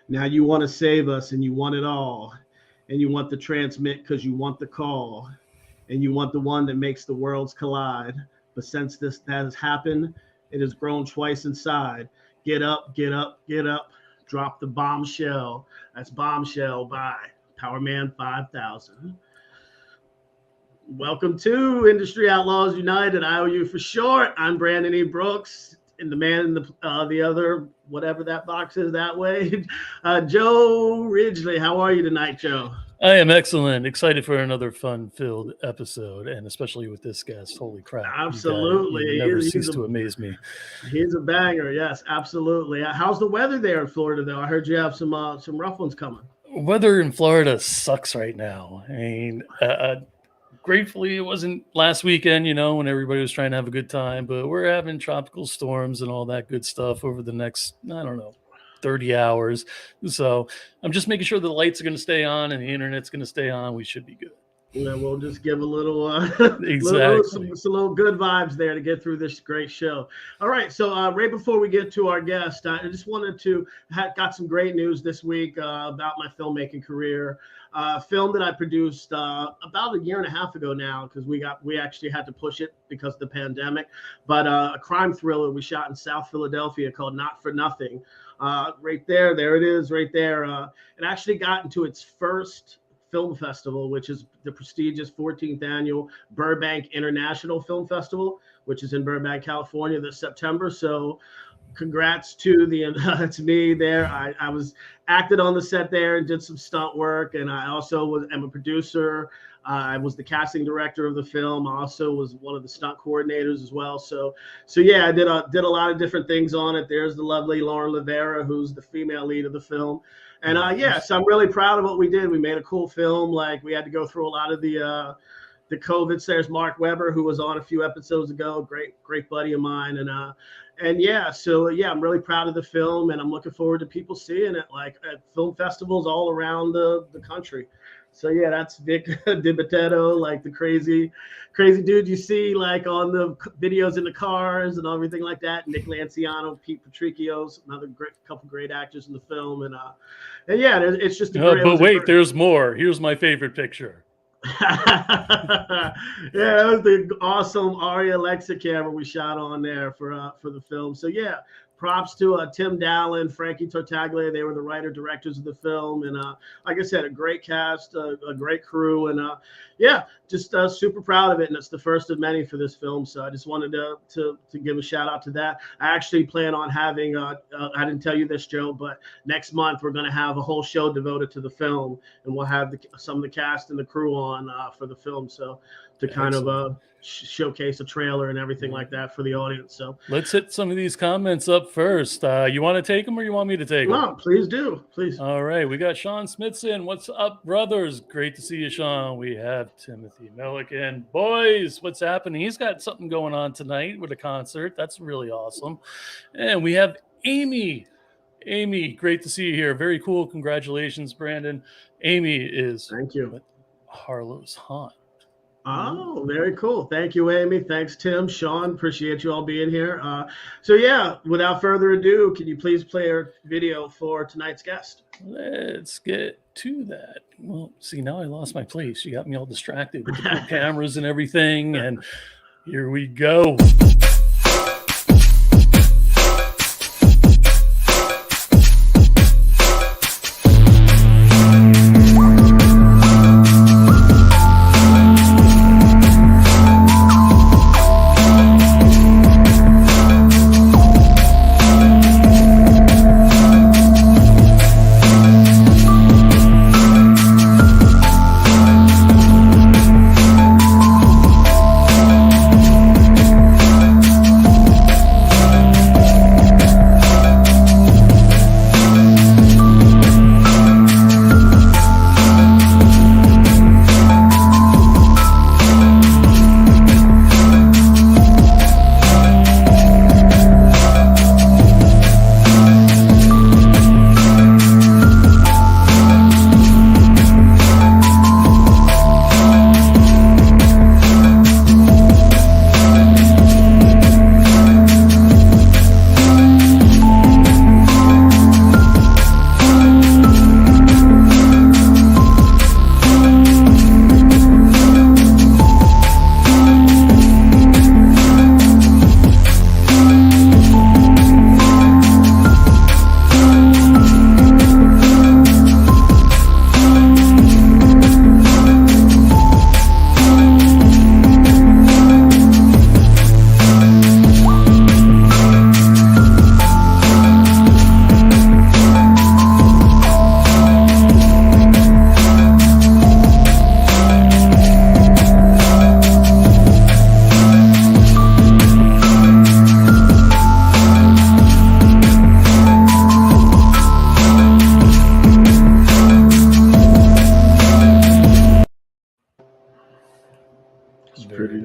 Now you want to save us and you want it all. And you want the transmit because you want the call. And you want the one that makes the worlds collide. But since this has happened, it has grown twice inside. Get up, get up, get up. Drop the bombshell. That's Bombshell by POWERMAN 5000. Welcome to Industry Outlaws United, IOU for short. I'm Brandon E. Brooks, and the man in the other, whatever that box is that way, Joe Ridgely. How are you tonight, Joe? I am excellent. Excited for another fun-filled episode, and especially with this guest. Holy crap. Absolutely. You never cease to amaze me. He's a banger. Yes, absolutely. How's the weather there in Florida, though? I heard you have some rough ones coming. Weather in Florida sucks right now. I mean, gratefully, it wasn't last weekend, when everybody was trying to have a good time, but we're having tropical storms and all that good stuff over the next, 30 hours. So I'm just making sure the lights are going to stay on and the internet's going to stay on. We should be good. Yeah, we'll just give a little, exactly. some little good vibes there to get through this great show. All right, so right before we get to our guest, I just wanted to got some great news this week about my filmmaking career. Film that I produced about a year and a half ago now, because we actually had to push it because of the pandemic. But a crime thriller we shot in South Philadelphia called Not for Nothing. Right there it is, right there. It actually got into its first film festival, which is the prestigious 14th annual Burbank International Film Festival, which is in Burbank, California this September. So congrats to to me there. I was acted on the set there and did some stunt work, and I also am a producer. I was the casting director of the film. I also was one of the stunt coordinators as well. So yeah, I did a lot of different things on it. There's the lovely Lauren Rivera, who's the female lead of the film. And so I'm really proud of what we did. We made a cool film. Like, we had to go through a lot of the COVID. There's Mark Weber, who was on a few episodes ago, great buddy of mine. And yeah, I'm really proud of the film, and I'm looking forward to people seeing it like at film festivals all around the country. So yeah, that's Vic DiBattista, like the crazy dude you see like on the videos in the cars and everything like that. Nick Lanciano, Pete Patricchio's another couple great actors in the film, and yeah, it's just a great. But wait, there's more. Here's my favorite picture. Yeah, that was the awesome Arri Alexa camera we shot on there for the film. So yeah, props to Tim Dallin, Frankie Tartaglia. They were the writer-directors of the film. And like I said, a great cast, a great crew. And yeah, just super proud of it. And it's the first of many for this film. So I just wanted to give a shout out to that. I actually plan on having, I didn't tell you this, Joe, but next month we're going to have a whole show devoted to the film. And we'll have some of the cast and the crew on for the film. So to kind of showcase a trailer and everything like that for the audience. So let's hit some of these comments up first. You want to take them or you want me to take them? No, please do. Please. All right. We got Sean Smithson. What's up, brothers? Great to see you, Sean. We have Timothy Milliken. Boys, what's happening? He's got something going on tonight with a concert. That's really awesome. And we have Amy. Amy, great to see you here. Very cool. Congratulations, Brandon. Amy is Thank you. Harlow's Haunt. Oh, very cool. Thank you, Amy. Thanks, Tim, Sean. Appreciate you all being here. So yeah, without further ado, can you please play our video for tonight's guest? Let's get to that. Well, see, now I lost my place. You got me all distracted with the cameras and everything. And here we go.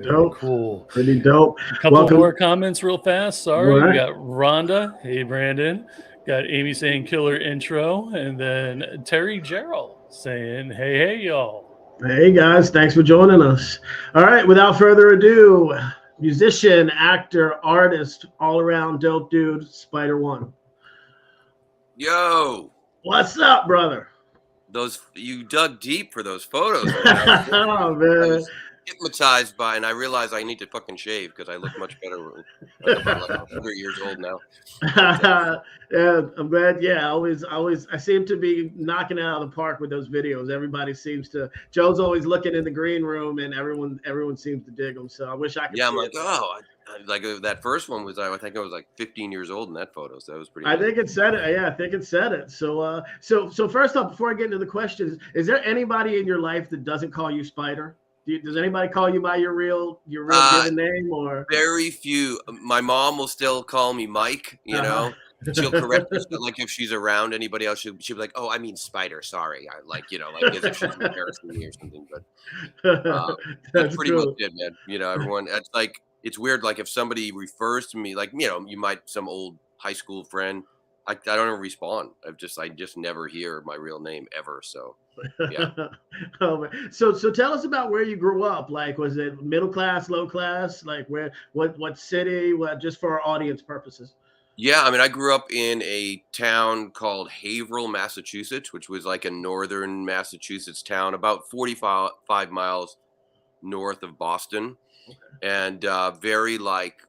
dope. Cool. Pretty dope. A couple Welcome. more comments real fast. Sorry. Right. We got Rhonda. Hey, Brandon. Got Amy saying killer intro. And then Terry Gerald saying, hey, y'all. Hey, guys. Thanks for joining us. All right. Without further ado, musician, actor, artist, all-around dope dude, Spider One. Yo. What's up, brother? You dug deep for those photos. Oh, man. I was hypnotized by, and I realized I need to fucking shave because I look much better. I'm like 100 years old now. Yeah, I'm glad. Yeah, I seem to be knocking it out of the park with those videos. Everybody seems to. Joe's always looking in the green room, and everyone seems to dig them. So I wish I could. Yeah, I'm see like, it. like that first one was, I think I was like 15 years old in that photo. So that was pretty. I think it said it. Yeah, I think it said it. So, so first off, before I get into the questions, is there anybody in your life that doesn't call you Spider? Does anybody call you by your real given name, or? Very few. My mom will still call me Mike. You know, she'll correct us, but like if she's around anybody else, she'll be like, "Oh, I mean Spider. Sorry." Like as if she's embarrassing me or something. But that's pretty much it, man. You know, everyone. It's like it's weird. Like if somebody refers to me, like you might some old high school friend. I don't even respond. I just never hear my real name ever. So. Yeah. Oh, so tell us about where you grew up. Like, was it middle class, low class? Like, what city? What, just for our audience purposes? Yeah, I mean, I grew up in a town called Haverhill, Massachusetts, which was like a northern Massachusetts town, about 45 miles north of Boston, and very like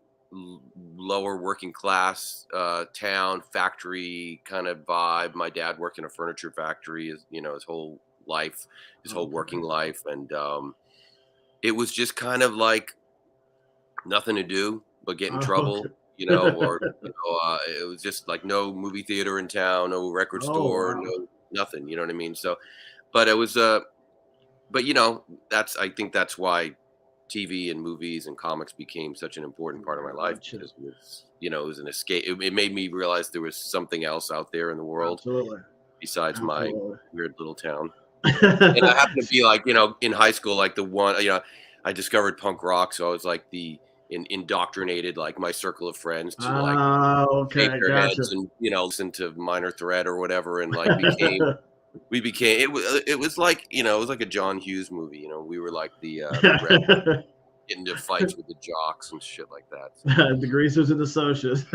lower working class town, factory kind of vibe. My dad worked in a furniture factory, his whole life, his whole working life, and it was just kind of like nothing to do but get in trouble, or it was just like no movie theater in town, no record store, no nothing, you know what I mean? So, but it was but I think that's why TV and movies and comics became such an important part of my life because it was an escape. It made me realize there was something else out there in the world besides my weird little town. And I happened to be like, in high school, like the one, I discovered punk rock. So I was like indoctrinated, like my circle of friends to like shake their heads and, listen to Minor Threat or whatever. And like it was like, it was like a John Hughes movie. We were like the getting into fights with the jocks and shit like that. The greasers and the socias.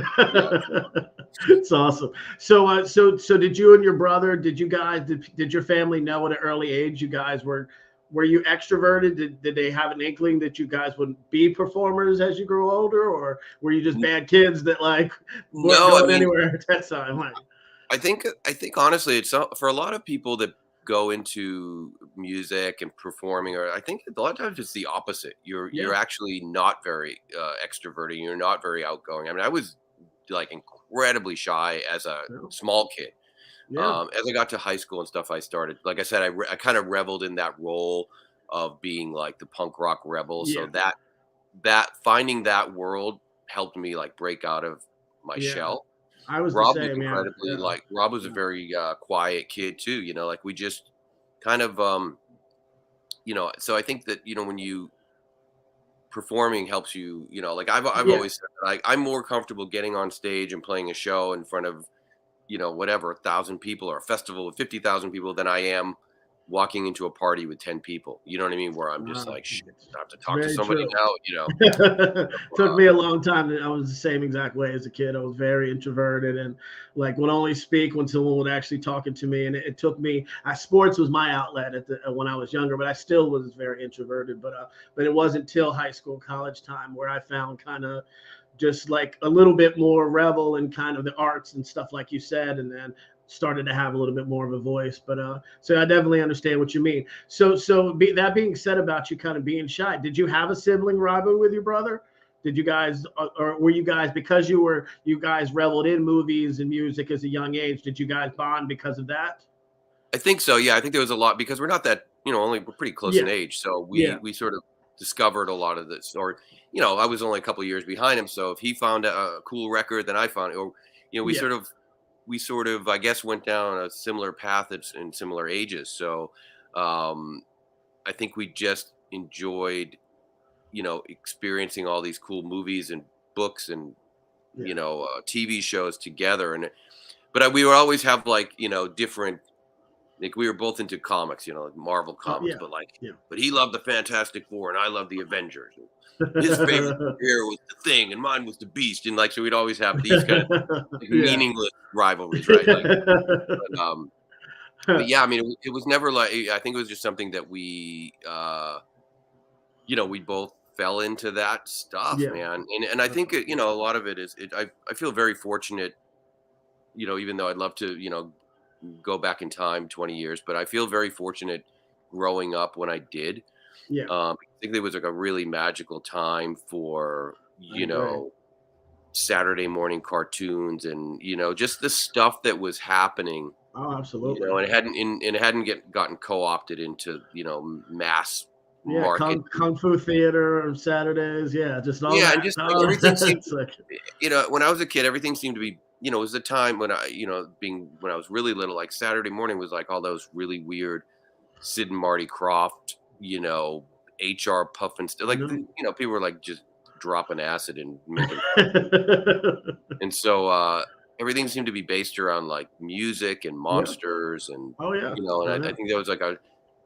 It's awesome. So did you and your brother, did your family know at an early age you guys were you extroverted? Did they have an inkling that you guys would be performers as you grew older, or were you just bad kids that like weren't going anywhere at that time? Like, I think honestly, it's for a lot of people that go into music and performing, or I think a lot of times it's the opposite. You're actually not very extroverted. You're not very outgoing. I mean, I was like incredibly shy as a small kid. As I got to high school and stuff, I started, like I said, I kind of reveled in that role of being like the punk rock rebel. So that finding that world helped me like break out of my shell. I was Rob the same, was incredibly like Rob was a very quiet kid too, like we just kind of so I think that when you performing helps you, like I've always said that I'm more comfortable getting on stage and playing a show in front of whatever 1,000 people or a festival with 50,000 people than I am walking into a party with 10 people. You know what I mean? Where I'm just like, shit, I have to talk to somebody now, Took me a long time. I was the same exact way as a kid. I was very introverted and like would only speak when someone would actually talking to me. And it took me, sports was my outlet when I was younger, but I still was very introverted. But it wasn't till high school, college time where I found kind of just like a little bit more rebel and kind of the arts and stuff like you said, and then started to have a little bit more of a voice. But so I definitely understand what you mean. So that being said about you kind of being shy, did you have a sibling rivalry with your brother? Did you guys, or were you guys, because you guys reveled in movies and music as a young age, did you guys bond because of that? I think so. Yeah, I think there was a lot because we're not that, we're pretty close in age. So we sort of discovered a lot of this, or I was only a couple of years behind him. So if he found a cool record, then I found it. Or we sort of, I guess, went down a similar path in similar ages. So I think we just enjoyed experiencing all these cool movies and books and Yeah. TV shows together. But we would always have like different. Like we were both into comics, like Marvel comics, Yeah. but Yeah. but he loved the Fantastic Four and I loved the Avengers. His favorite superhero was the Thing and mine was the Beast, and so we'd always have these kind of meaningless rivalries, right? But yeah, I mean, it was never like, I think it was just something that we we both fell into that stuff, Yeah. man. And I think a lot of it is I feel very fortunate, even though I'd love to go back in time 20 years, but I feel very fortunate growing up when I did. Yeah. I think there was like a really magical time for Saturday morning cartoons and just the stuff that was happening. Oh, absolutely. And it hadn't gotten co-opted into mass Yeah, market. kung fu theater on Saturdays. Yeah, just all that. And just like, everything seemed, like, when I was a kid, everything seemed to be, it was a time when when I was really little, like Saturday morning was like all those really weird Sid and Marty Krofft, HR puffin stuff. Like, people were like just dropping acid and making and so everything seemed to be based around like music and monsters and and I think that was like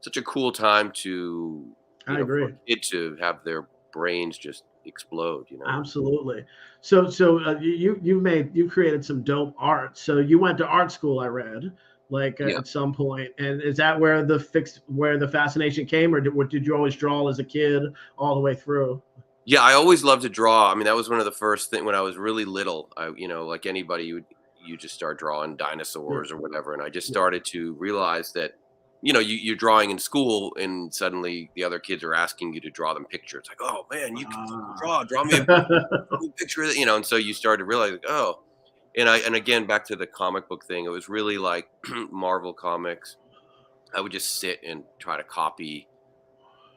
such a cool time to I agree. for a kid to have their brains just explode. Absolutely. So you created some dope art. So you went to art school, I read, at some point. And is that where the fascination came, or did you always draw as a kid all the way through? Yeah, I always loved to draw. I mean, that was one of the first things when I was really little. Like anybody, you just start drawing dinosaurs or whatever. And I just started to realize that, you're drawing in school, and suddenly the other kids are asking you to draw them pictures. It's like, oh man, you can draw me a picture of that, And so you start to realize, like, oh, and again back to the comic book thing. It was really like Marvel comics. I would just sit and try to copy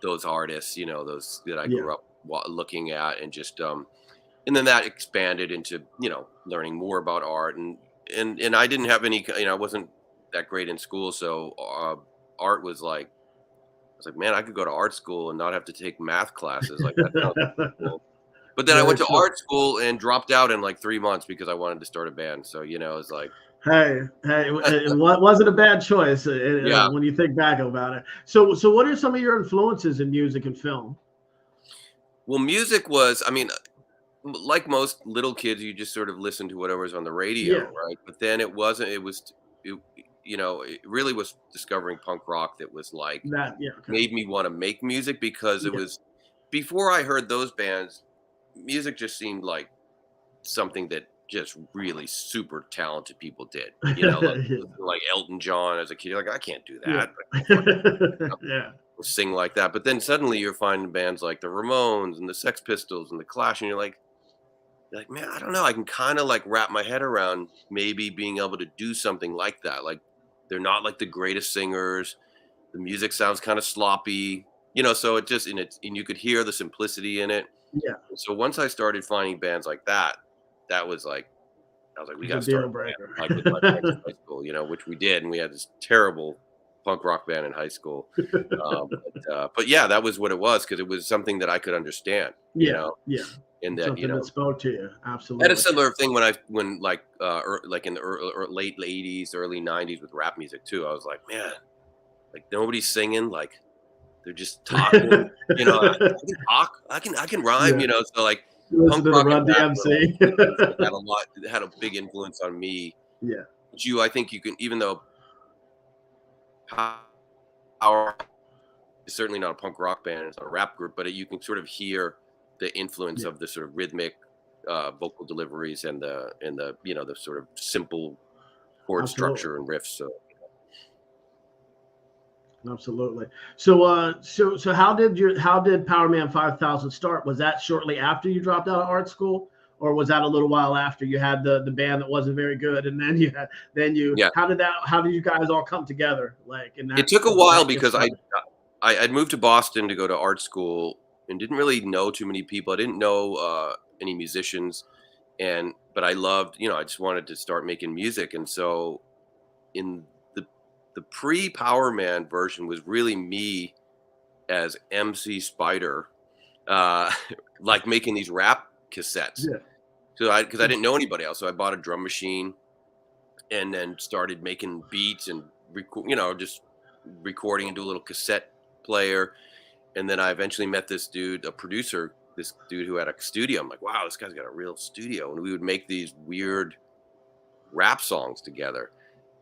those artists, those that I grew up looking at, and just and then that expanded into learning more about art, and I didn't have any, I wasn't that great in school, so art was like, I was like, man, I could go to art school and not have to take math classes. Like that sounds cool. But then I went to art school and dropped out in like 3 months because I wanted to start a band. So it's like, hey, it wasn't a bad choice when you think back about it. So what are some of your influences in music and film? Well, music was, I mean, like most little kids, you just sort of listen to whatever was on the radio, right? But then it really was discovering punk rock that was like, made me want to make music, because it was, before I heard those bands, music just seemed like something that just really super talented people did, like Elton John as a kid. You're like, I can't do that. Sing like that. But then suddenly you're finding bands like the Ramones and the Sex Pistols and the Clash, and you're like, man, I don't know. I can kind of like wrap my head around maybe being able to do something like that. Like, they're not like the greatest singers. The music sounds kind of sloppy, so it just, and you could hear the simplicity in it. Yeah. So once I started finding bands like that, that was like, I was like, we got to start a band, like with my friends in high school, which we did. And we had this terrible punk rock band in high school. But yeah, that was what it was, because it was something that I could understand, and that, something that spoke to you. Absolutely. I had a similar thing when in the late 80s, early 90s with rap music too. I was like, man, like nobody's singing, like they're just talking. I can talk, I can rhyme, so like punk rock and rap had a big influence on me. Yeah. But I think you can, even though Power is certainly not a punk rock band, it's not a rap group, but you can sort of hear the influence of the sort of rhythmic vocal deliveries and the the sort of simple chord structure and riffs. So absolutely. So how did POWERMAN 5000 start? Was that shortly after you dropped out of art school, or was that a little while after you had the band that wasn't very good, and then how did you guys all come together? It took a while, because I'd moved to Boston to go to art school and didn't really know too many people. I didn't know any musicians, but I loved, I just wanted to start making music. And so in the pre-POWERMAN version was really me as MC Spider like making these rap cassettes. Yeah. So because I didn't know anybody else, so I bought a drum machine and then started making beats and just recording into a little cassette player. And then I eventually met this dude, a producer, this dude who had a studio. I'm like, wow, this guy's got a real studio. And we would make these weird rap songs together.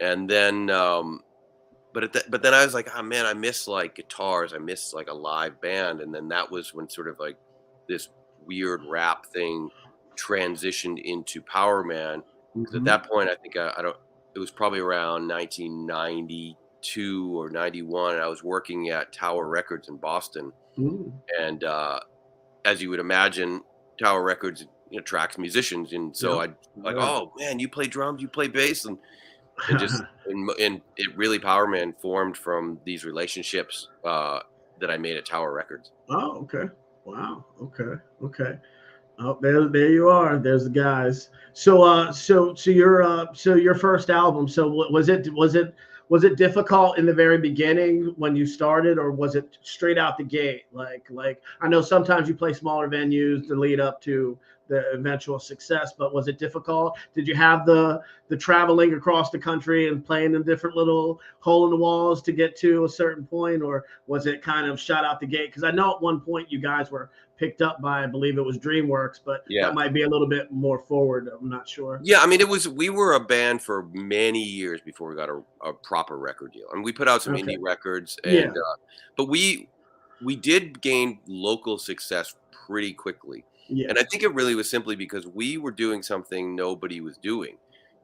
And then, but then I was like, oh man, I miss like guitars. I miss like a live band. And then that was when sort of like this weird rap thing transitioned into POWERMAN. Because at that point, I think it was probably around 1992 or 91. And I was working at Tower Records in Boston. And as you would imagine, Tower Records attracts musicians. And so I'd like, oh man, you play drums, you play bass. And just, and it really, POWERMAN formed from these relationships that I made at Tower Records. Oh, okay. Wow. Okay. Oh, there you are. There's the guys. So your first album. So was it difficult in the very beginning when you started, or was it straight out the gate? Like I know sometimes you play smaller venues to lead up to the eventual success, but was it difficult? Did you have the traveling across the country and playing in different little hole in the walls to get to a certain point, or was it kind of shot out the gate? Because I know at one point you guys were picked up by, I believe it was DreamWorks, but that might be a little bit more forward. I'm not sure. Yeah, I mean, we were a band for many years before we got a proper record deal. And we put out some indie records, and but we did gain local success pretty quickly. Yeah. And I think it really was simply because we were doing something nobody was doing.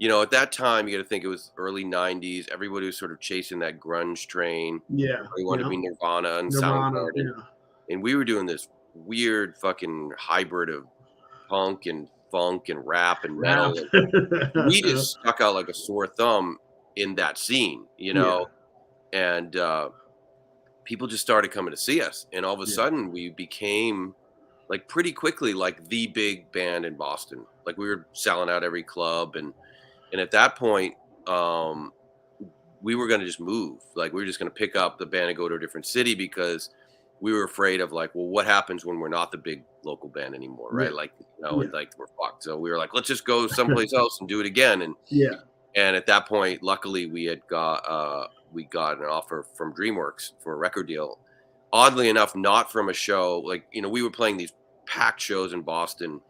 At that time, you got to think it was early 90s. Everybody was sort of chasing that grunge train. Yeah. They wanted to be Nirvana and Soundgarden. And we were doing this weird fucking hybrid of punk and funk and rap and metal. And we just stuck out like a sore thumb in that scene, and people just started coming to see us. And all of a sudden we became like pretty quickly like the big band in Boston. Like we were selling out every club. And at that point, we were going to just move. Like we were just going to pick up the band and go to a different city, because we were afraid of like, well, what happens when we're not the big local band anymore, right? Like, like we're fucked. So we were like, let's just go someplace else and do it again. And and at that point, luckily, we got an offer from DreamWorks for a record deal. Oddly enough, not from a show. Like, we were playing these packed shows in Boston,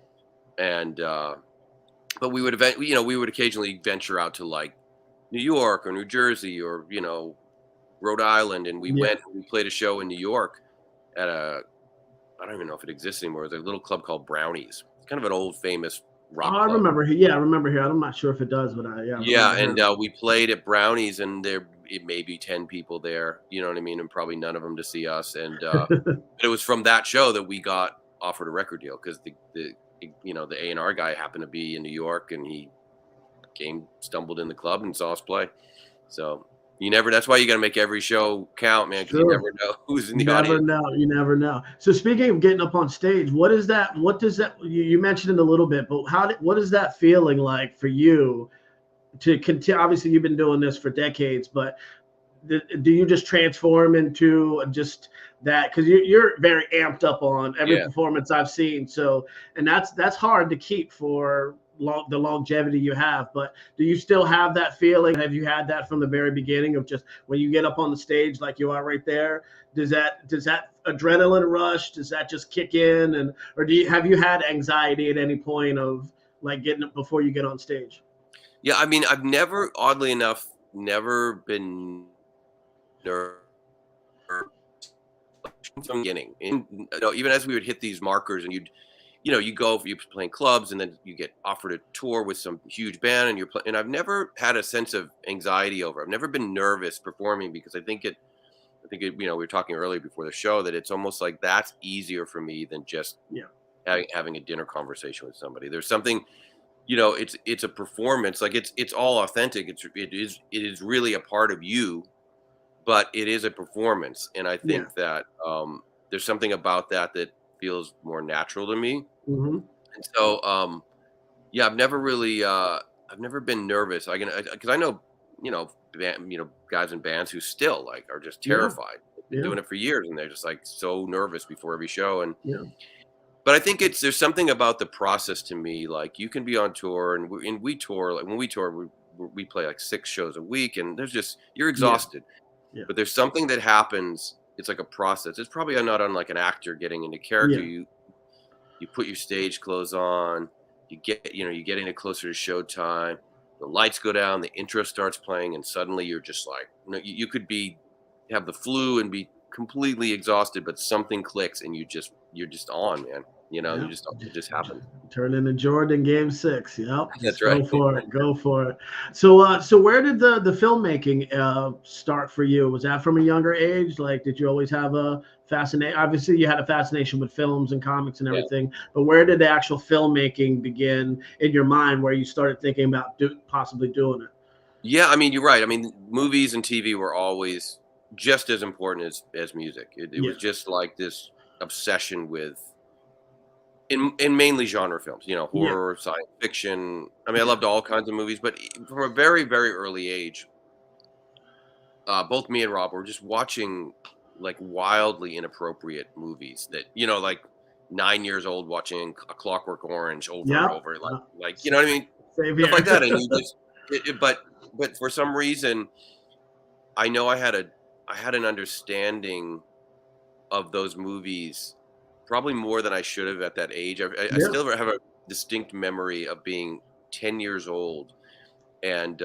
and but we would occasionally venture out to like New York or New Jersey or Rhode Island, and we went and we played a show in New York at I don't even know if it exists anymore. There's a little club called Brownies. It's kind of an old famous rock club. I remember. Yeah, I remember here. I'm not sure if it does, but we played at Brownies, and it may be 10 people there. You know what I mean? And probably none of them to see us. And but it was from that show that we got offered a record deal, because the A&R guy happened to be in New York, and he stumbled in the club and saw us play. So that's why you got to make every show count, man, because you never know who's in the audience. You never know. So speaking of getting up on stage, what does that, you mentioned it a little bit, but what is that feeling like for you to continue? Obviously you've been doing this for decades, but do you just transform into just that? Because you're very amped up on every performance I've seen. So, and that's hard to keep for the longevity you have. But do you still have that feeling? Have you had that from the very beginning of just when you get up on the stage like you are right there? Does that adrenaline rush? Does that just kick in? Or have you had anxiety at any point of like getting up before you get on stage? Yeah, I mean, I've never, oddly enough, been nervous from the beginning. And even as we would hit these markers, and you go, you're playing clubs, and then you get offered a tour with some huge band, and and I've never had a sense of anxiety over it. I've never been nervous performing, because I think we were talking earlier before the show that it's almost like that's easier for me than just having a dinner conversation with somebody. There's something, it's a performance. Like it's all authentic. It is really a part of you, but it is a performance. And I think that there's something about that feels more natural to me. Mm-hmm. And so, I've never really, I've never been nervous. Because I know, guys in bands who still like are just terrified. been doing it for years, and they're just like so nervous before every show. And Yeah. but I think there's something about the process to me. Like you can be on tour, and we tour. Like when we tour, we play like 6 shows a week, and there's just you're exhausted. Yeah. But there's something that happens. It's like a process. It's probably not unlike an actor getting into character. Yeah. You put your stage clothes on. You get into closer to showtime. The lights go down. The intro starts playing, and suddenly you're just like, you could have the flu and be completely exhausted, but something clicks, and you're just on, man. It just happens. Turn into Jordan Game 6. Yep. That's right. Go for it. So where did the filmmaking start for you? Was that from a younger age? Like, did you always have a fascination? Obviously, you had a fascination with films and comics and everything. But where did the actual filmmaking begin in your mind, where you started thinking about possibly doing it? Yeah, I mean, you're right. I mean, movies and TV were always just as important as music. It was just like this obsession with. In mainly genre films, horror, science fiction. I mean, I loved all kinds of movies, but from a very, very early age, both me and Rob were just watching like wildly inappropriate movies that, like 9 years old watching A Clockwork Orange over and over, like you know what I mean? Stuff like that. And you just, but for some reason, I know I had an understanding of those movies. Probably more than I should have at that age. I still have a distinct memory of being 10 years old, and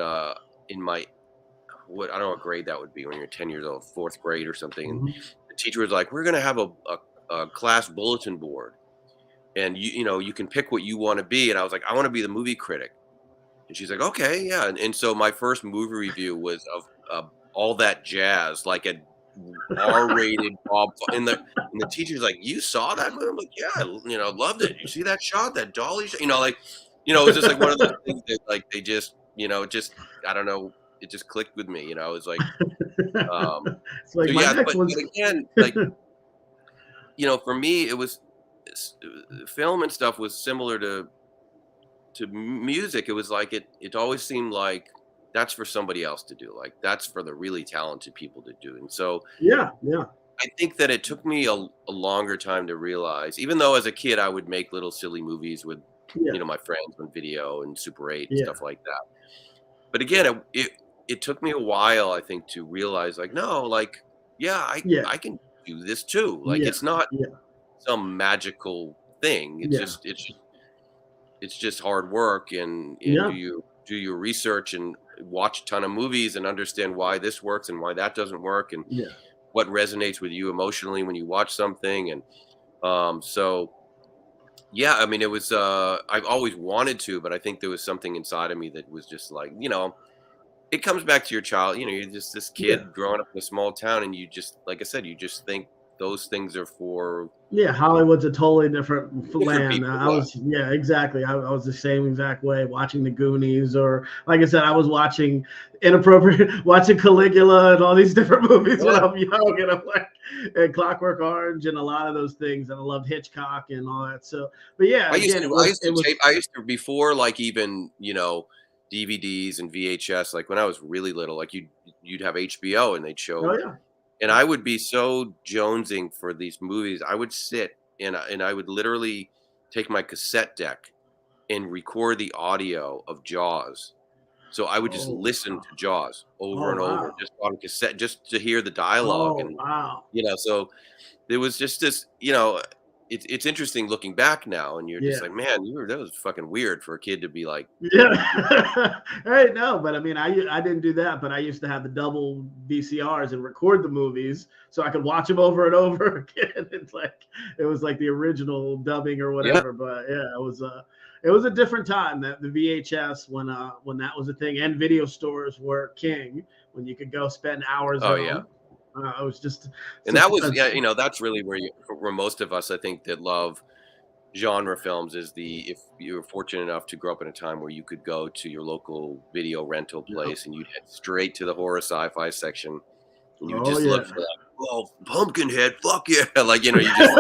in my I don't know what grade that would be when you're 10 years old, 4th grade or something. And the teacher was like, "We're gonna have a class bulletin board, and you can pick what you want to be." And I was like, "I want to be the movie critic." And she's like, "Okay, yeah." And so my first movie review was of All That Jazz, like a R-rated Bob, and the teacher's like, "You saw that movie?" I'm like, "Yeah, loved it. You see that shot, that dolly shot?" It was just like one of those things that like they just, I don't know, it just clicked with me. It was like, it's like but again, like, for me, it was film and stuff was similar to music. It was like it always seemed like. That's for somebody else to do. Like that's for the really talented people to do. And so, I think that it took me a longer time to realize, even though as a kid, I would make little silly movies with, my friends on video and Super 8 and stuff like that. But again, it took me a while, I think, to realize like, no, like, I can do this too. Like, it's not some magical thing. It's just hard work and do your research and watch a ton of movies and understand why this works and why that doesn't work and what resonates with you emotionally when you watch something. And I mean, it was I've always wanted to, but I think there was something inside of me that was just like, it comes back to your child. You're just this kid growing up in a small town, and you just, like I said, you just think those things are for Hollywood's a totally different land. People, I was exactly. I was the same exact way watching the Goonies, or like I said, I was watching watching Caligula and all these different movies when I'm young, and I'm like, and Clockwork Orange and a lot of those things, and I loved Hitchcock and all that. So, but I used to before like even DVDs and VHS. Like when I was really little, like you'd have HBO and they'd show. And I would be so jonesing for these movies. I would sit and I would literally take my cassette deck and record the audio of Jaws. So I would just listen to Jaws over and over, just on cassette, just to hear the dialogue. So there was just this, it's interesting looking back now, and you're just like, man, that was fucking weird for a kid to be like. Right, no, but I mean, I didn't do that, but I used to have the double VCRs and record the movies so I could watch them over and over again. It was like the original dubbing or whatever. But it was a different time, that the VHS when that was a thing, and video stores were king, when you could go spend hours. I was just, and that was, that's really where most of us, I think, that love genre films is if you were fortunate enough to grow up in a time where you could go to your local video rental place and you'd head straight to the horror sci-fi section and you would just look for like, oh, Pumpkinhead, fuck yeah. Like, you just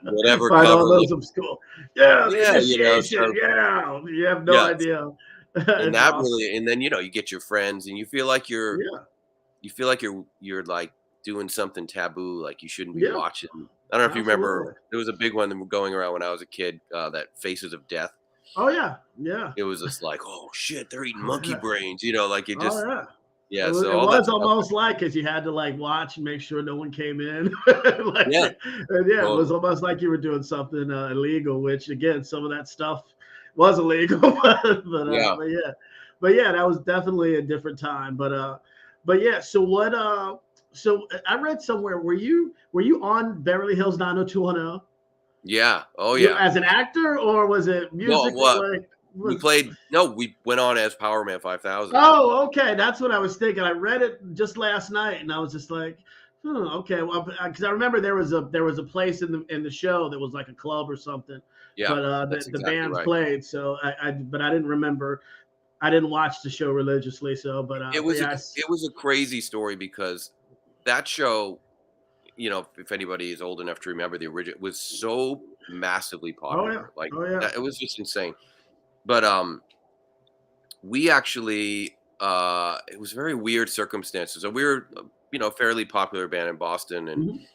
whatever find cover. All those of school. You have no idea. And that really, and then, you get your friends and you feel like you're like doing something taboo, like you shouldn't be Yeah, watching. I don't know if you remember, absolutely. there was a big one going around when I was a kid, that Faces of Death. Oh yeah, yeah. It was just like, oh shit, they're eating Oh monkey yeah. brains, you know, like it Oh just, yeah. yeah. So It all that was stuff, almost like, because you had to like watch and make sure no one came in. Like, yeah, and yeah, it was totally. almost like you were doing something illegal, which again, some of that stuff was illegal. Yeah. But yeah, that was definitely a different time. But yeah. So what? So I read somewhere, were you on Beverly Hills 90210? Yeah. Oh yeah. As an actor, or was it No, music? what Like we was played, no, we went on as POWERMAN 5000. Oh, okay. That's what I was thinking. I read it just last night, and I was just like, okay. Well, because I remember there was a place in the show that was like a club or something, Yeah, but that's the exactly bands right. played. So but I didn't remember. I didn't watch the show religiously. So, It but was yeah, a crazy story because that show, you know, if anybody is old enough to remember, the original was so massively oh yeah, popular. Like oh yeah. that, it was just insane. But we actually, it was very weird circumstances. So we were, you know, fairly popular band in Boston, and Mhm.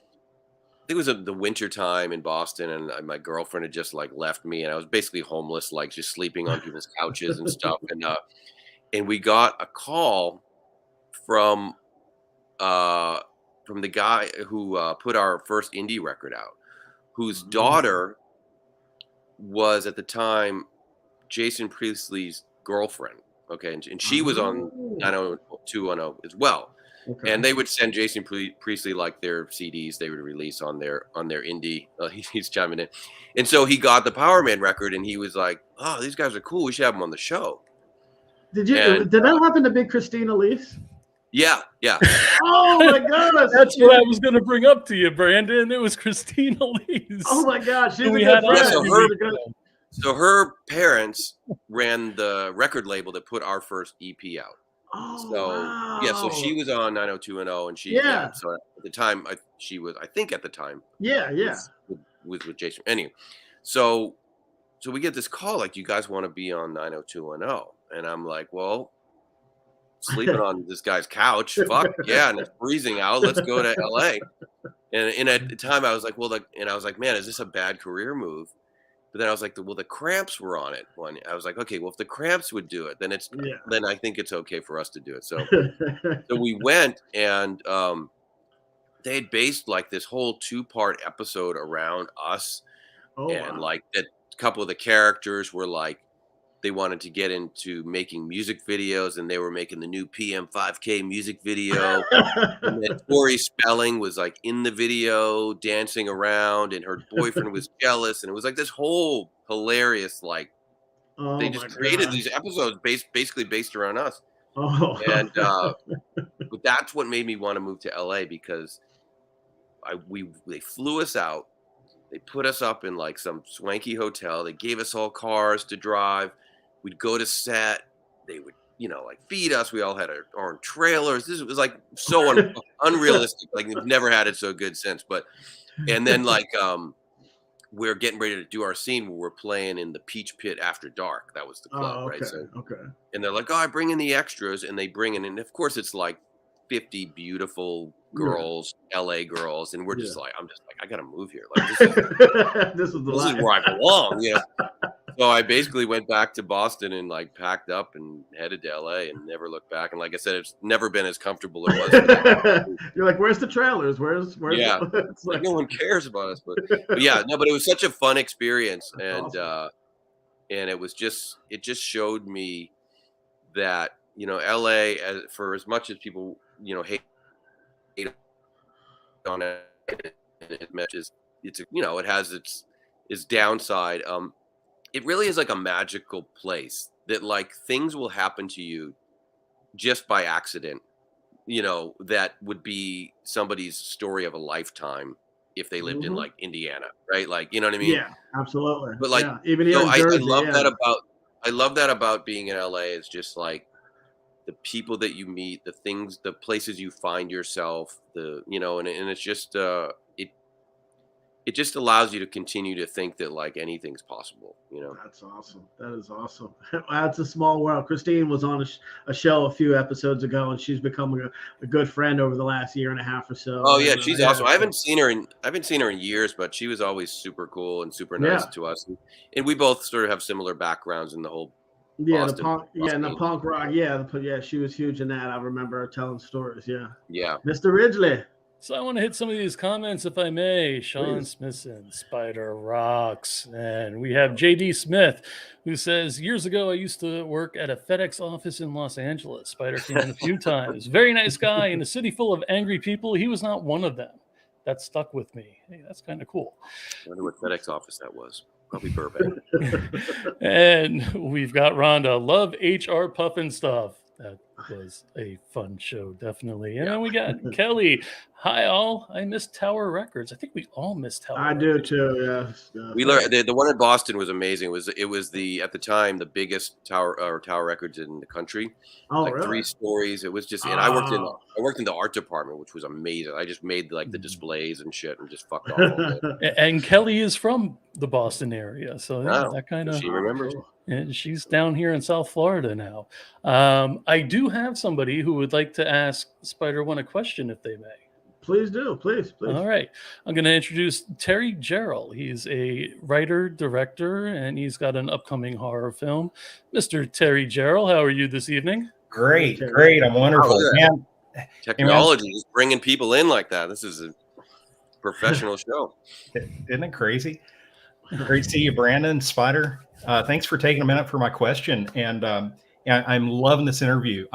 it was the winter time in Boston, and my girlfriend had just like left me, and I was basically homeless, like just sleeping on people's couches and stuff. And we got a call from uh from the guy who put our first indie record out, whose daughter was at the time Jason Priestley's girlfriend. Okay, and she was on Oh, 90210 as well. And okay. they would send Jason Priestley like their CDs they would release on their indie. He's chiming in, and so he got the POWERMAN record, and he was like, "Oh, these guys are cool. We should have them on the show." And Did that happen to Big Christina Leafs? yeah, yeah. Oh my gosh, That's what I was going to bring up to you, Brandon. It was Christina Lee's. oh my gosh, she's who a we good had on Yeah, friend. so a few her She's weeks a good. ago. so her parents ran the record label that put our first EP out. Oh So yeah, so she wow. was on 90210, and Yeah, so at the time, she was, I think at the time yeah, yeah. was with Jason. Anyway, so we get this call like, you guys want to be on 90210, and I'm like, well, sleeping on this guy's couch, fuck yeah, and it's freezing out. Let's go to LA. And at the time, I was like, well, and I was like, man, is this a bad career move? But then I was like, well, the Cramps were on it. I was like, okay, well, if the Cramps would do it, Yeah. then I think it's okay for us to do it. So we went, and they had based like this whole 2-part episode around us, Oh and wow. like that, a couple of the characters were like, they wanted to get into making music videos, and they were making the new PM 5K music video. And then Tori Spelling was like in the video dancing around, and her boyfriend was jealous, and it was like this whole hilarious, like, they Oh my just created these gosh. episodes basically based around us. Oh. And but that's what made me want to move to LA, because they flew us out. They put us up in like some swanky hotel. They gave us all cars to drive. We'd go to set. They would, you know, like feed us. We all had our own trailers. This was like so unrealistic. Like we've never had it so good since. But and then like we're getting ready to do our scene where we're playing in the Peach Pit after dark. That was the club, Oh, right? okay. So Okay. and they're like, "Oh, I bring in the extras," and they bring in, and of course it's like 50 beautiful Yeah. girls, LA girls, and we're Yeah. just like, I'm just like, I gotta move here. Like this is This is the this is life. where I belong, you know. So I basically went back to Boston and like packed up and headed to LA and never looked back. And like I said, it's never been as comfortable as it was. You're like, where's the trailers? Where's Yeah, it's like like no one cares about us, but yeah, no, but it was such a fun experience, that's awesome. and it just showed me that, you know, LA, for as much as people, you know, hate on it, it matches, you know, it has its downside. It really is like a magical place that like things will happen to you just by accident, you know, that would be somebody's story of a lifetime if they lived in Hmm. like Indiana, right? Like, you know what I mean? Yeah, absolutely. But like, Yeah, even here so in I Jersey. love Yeah. that about, being in LA, is just like the people that you meet, the things, the places you find yourself, the, you know, and it's just, it just allows you to continue to think that like anything's possible, you know. That's awesome. That is awesome. That's a small world. Christine was on a show a few episodes ago, and she's become a good friend over the last year and a half or so. Oh yeah, And, she's yeah, awesome. I haven't seen her in years, but she was always super cool and super nice to us. And we both sort of have similar backgrounds in the whole Boston. And the punk rock. Yeah, she was huge in that. I remember her telling stories. Yeah. Mr. Ridgely. So I want to hit some of these comments, if I may. Sean Smithson, Spider rocks. And we have JD Smith, who says, years ago, I used to work at a FedEx office in Los Angeles. Spider came in a few times. Very nice guy in a city full of angry people. He was not one of them. That stuck with me. Hey, that's kind of cool. I wonder what FedEx office that was. Probably Burbank. And we've got Rhonda. Love HR puffin stuff. That was a fun show, definitely. And then we got Kelly. Hi, all. I miss Tower Records. I think we all miss Tower Records. Do too, yeah. We learned the one in Boston was amazing. It was at the time the biggest tower records in the country. Oh, like really? 3 stories. It was just, and I worked in the art department, which was amazing. I just made like the displays and shit and just fucked off all day. And Kelly is from the Boston area, so that kind of, she remembers. And she's down here in South Florida now. I do have somebody who would like to ask Spider One a question, if they may. Please do, please. All right. I'm going to introduce Terry Gerald. He's a writer, director, and he's got an upcoming horror film. Mr. Terry Gerald, how are you this evening? Great. I'm wonderful. Man, Technology is bringing people in like that. This is a professional show. Isn't it crazy? Great to see you, Brandon, Spider. Thanks for taking a minute for my question. And I'm loving this interview.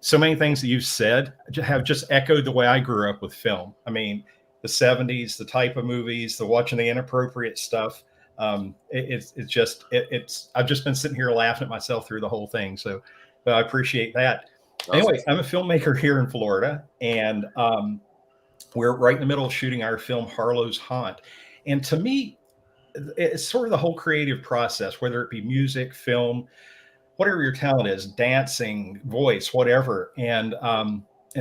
So many things that you've said have just echoed the way I grew up with film. I mean, the 70s, the type of movies, the watching the inappropriate stuff. I've just been sitting here laughing at myself through the whole thing. So I appreciate that. Awesome. Anyway, I'm a filmmaker here in Florida, and we're right in the middle of shooting our film Harlow's Haunt. And to me, it's sort of the whole creative process, whether it be music, film, whatever your talent is, dancing, voice, whatever, and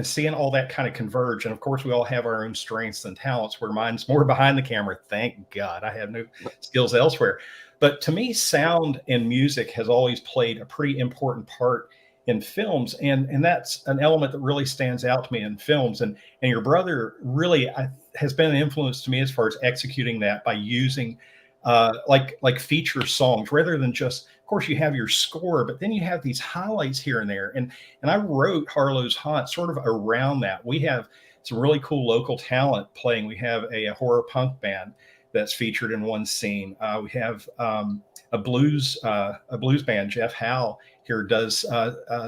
seeing all that kind of converge. And of course, we all have our own strengths and talents, where mine's more behind the camera. Thank God, I have no skills elsewhere. But to me, sound and music has always played a pretty important part in films, and that's an element that really stands out to me in films. And your brother really has been an influence to me as far as executing that by using like feature songs rather than just. Of course, you have your score, but then you have these highlights here and there. And I wrote Harlow's Haunt sort of around that. We have some really cool local talent playing. We have a horror punk band that's featured in one scene. We have a blues band. Jeff Howe here does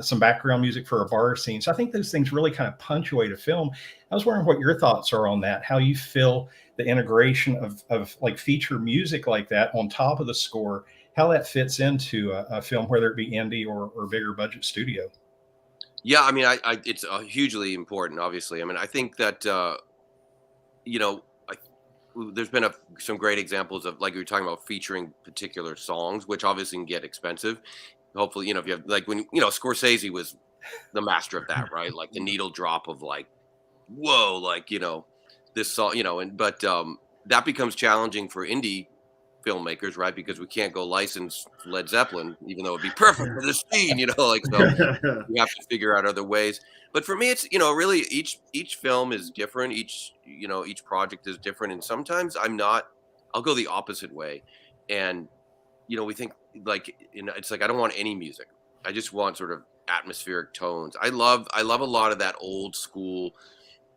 some background music for a bar scene. So I think those things really kind of punctuate a film. I was wondering what your thoughts are on that, how you feel the integration of like feature music like that on top of the score, how that fits into a film, whether it be indie or bigger budget studio. Yeah, I mean, it's hugely important, obviously. I mean, I think that, there's been some great examples of, like you were talking about, featuring particular songs, which obviously can get expensive. Hopefully, if you have, like, when, Scorsese was the master of that, right? Like the needle drop of like, whoa, like, this song, but that becomes challenging for indie filmmakers, right? Because we can't go license Led Zeppelin, even though it'd be perfect for this scene, so we have to figure out other ways. But for me, it's really each film is different. Each project is different, and sometimes I'll go the opposite way, and we think like it's like I don't want any music. I just want sort of atmospheric tones. I love a lot of that old school,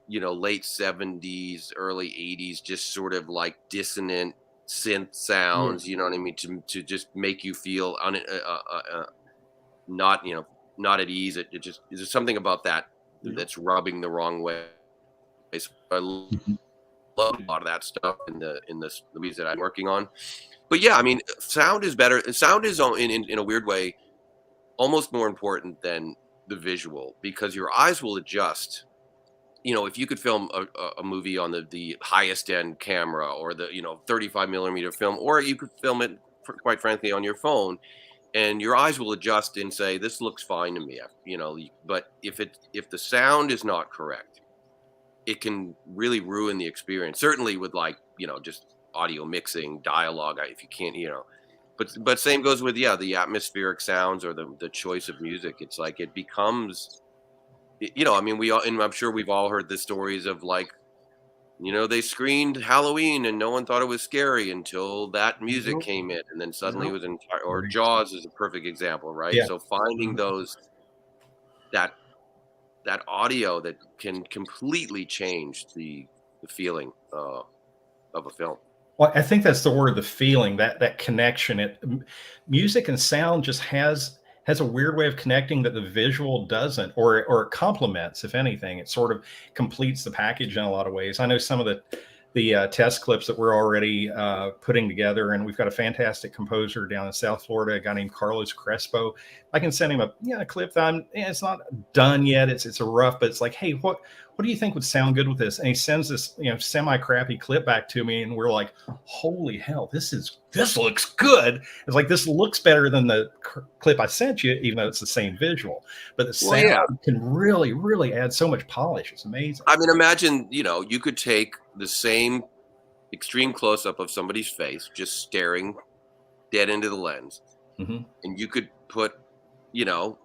late 70s, early 80s, just sort of like dissonant synth sounds, you know what I mean, to just make you feel not at ease. It just there's something about that that's rubbing the wrong way. So I love a lot of that stuff in the movies that I'm working on. But yeah, I mean, sound is better. Sound is in a weird way almost more important than the visual, because your eyes will adjust. If you could film a movie on the highest end camera or the 35 millimeter film, or you could film it quite frankly on your phone, and your eyes will adjust and say, this looks fine to me, but if the sound is not correct, it can really ruin the experience. Certainly with like, you know, just audio mixing, dialogue, if you can't, you know, but same goes with, yeah, the atmospheric sounds or the choice of music. It's like it becomes, you know, I mean, we all, and I'm sure we've all heard the stories of like, you know, they screened Halloween and no one thought it was scary until that music came in, and then suddenly it was entire. Or Jaws is a perfect example, right? Yeah. So finding those that audio that can completely change the feeling of a film. Well, I think that's the word, the feeling, that connection. Music and sound just has a weird way of connecting that the visual doesn't, or it complements. If anything, it sort of completes the package in a lot of ways. I know some of the test clips that we're already putting together, and we've got a fantastic composer down in South Florida, a guy named Carlos Crespo. I can send him a clip that it's not done yet. It's a rough, but it's like, hey, what do you think would sound good with this? And he sends this, you know, semi-crappy clip back to me, and we're like, holy hell, this looks good. It's like, this looks better than the clip I sent you, even though it's the same visual. But the sound can really, really add so much polish. It's amazing. I mean, imagine, you know, you could take the same extreme close-up of somebody's face, just staring dead into the lens, and you could put, you know,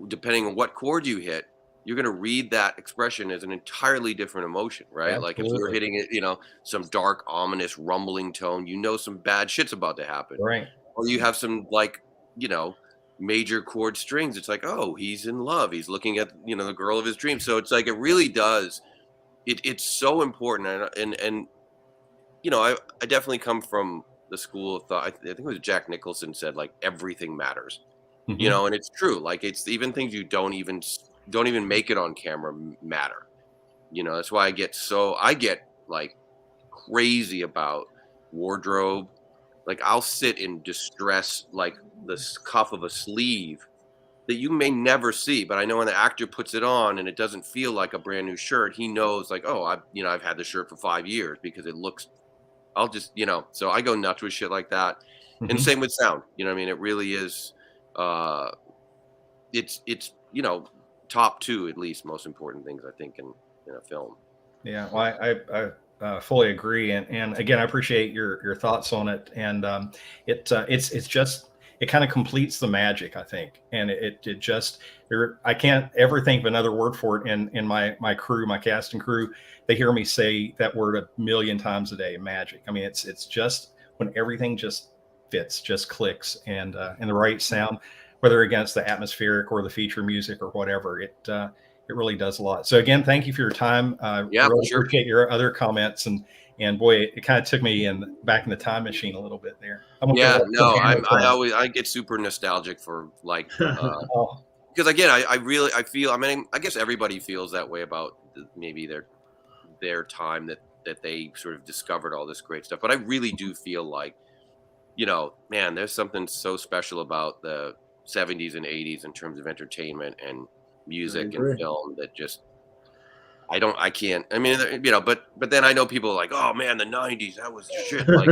depending on what chord you hit, you're going to read that expression as an entirely different emotion, right? Absolutely. Like if you're hitting it, you know, some dark, ominous, rumbling tone, you know, some bad shit's about to happen. Right. Or you have some, like, you know, major chord strings. It's like, oh, he's in love. He's looking at, you know, the girl of his dreams. So it's like, it really does. It's so important. And you know, I definitely come from the school of thought. I think it was Jack Nicholson said, like, everything matters, you know, and it's true. Like, it's even things you don't even make it on camera matter. You know, that's why I get like crazy about wardrobe. Like, I'll sit in distress, like the cuff of a sleeve that you may never see, but I know when the actor puts it on and it doesn't feel like a brand new shirt, he knows, like, oh, I've had this shirt for 5 years because it looks, I'll just, you know, so I go nuts with shit like that. And same with sound, you know what I mean? It really is, it's, you know, top two, at least, most important things, I think, in a film. Yeah, well, I fully agree, and again, I appreciate your thoughts on it, and it's just, it kind of completes the magic, I think, and it just, I can't ever think of another word for it in my crew, my casting crew. They hear me say that word a million times a day, magic. I mean, it's just when everything just fits, just clicks, and the right sound, whether against the atmospheric or the feature music or whatever, it really does a lot. So again, thank you for your time. Yeah, really sure. Appreciate your other comments, and boy, it kind of took me back in the time machine a little bit there. Yeah, no, I get super nostalgic for, like, because again, I feel, I mean, I guess everybody feels that way about maybe their time that they sort of discovered all this great stuff. But I really do feel like, you know, man, there's something so special about the 70s and 80s in terms of entertainment and music and film that just, I can't, I mean, you know, but then I know people are like, oh man, the 90s, that was shit. Like,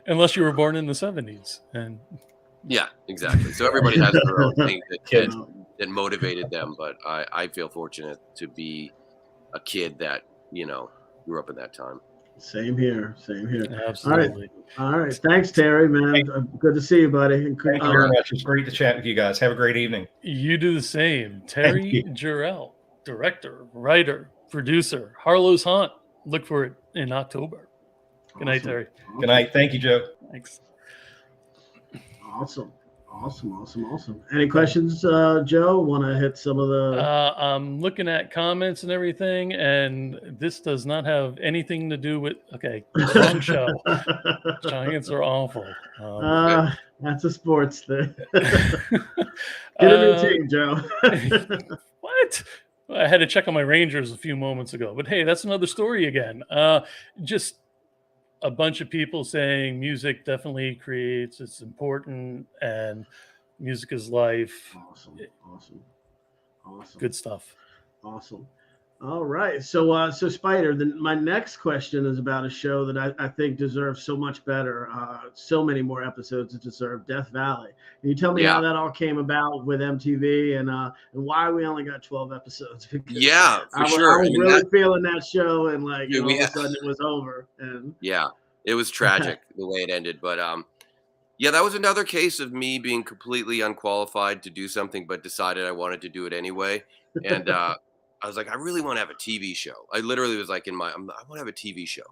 unless you were born in the 70s. And yeah, exactly. So everybody has their own thing that motivated them. But I feel fortunate to be a kid that, you know, grew up in that time. Same here. Absolutely. All right. Thanks, Terry, man. Good to see you, buddy. Thank you very much. It's great to chat with you guys. Have a great evening. You do the same. Terry Jarrell, director, writer, producer, Harlow's Haunt. Look for it in October. Good night, Terry. Good night. Thank you, Joe. Thanks. Awesome. Any questions, Joe? Want to hit some of the... I'm looking at comments and everything, and this does not have anything to do with... Okay, wrong show. Giants are awful. That's a sports thing. Get a new team, Joe. What? I had to check on my Rangers a few moments ago, but hey, that's another story again. Just a bunch of people saying music definitely creates, it's important, and music is life. Awesome. Good stuff. Awesome. All right. So Spider, my next question is about a show that I think deserves so much better, so many more episodes it deserved, Death Valley. Can you tell me how Yeah. that all came about with MTV and why we only got 12 episodes? Because Yeah, for I sure. I was mean, really feeling that show, and like, dude, all of a sudden it was over. And yeah, it was tragic the way it ended. But yeah, that was another case of me being completely unqualified to do something, but decided I wanted to do it anyway. And I was like, I really want to have a TV show. I literally was like, I want to have a TV show.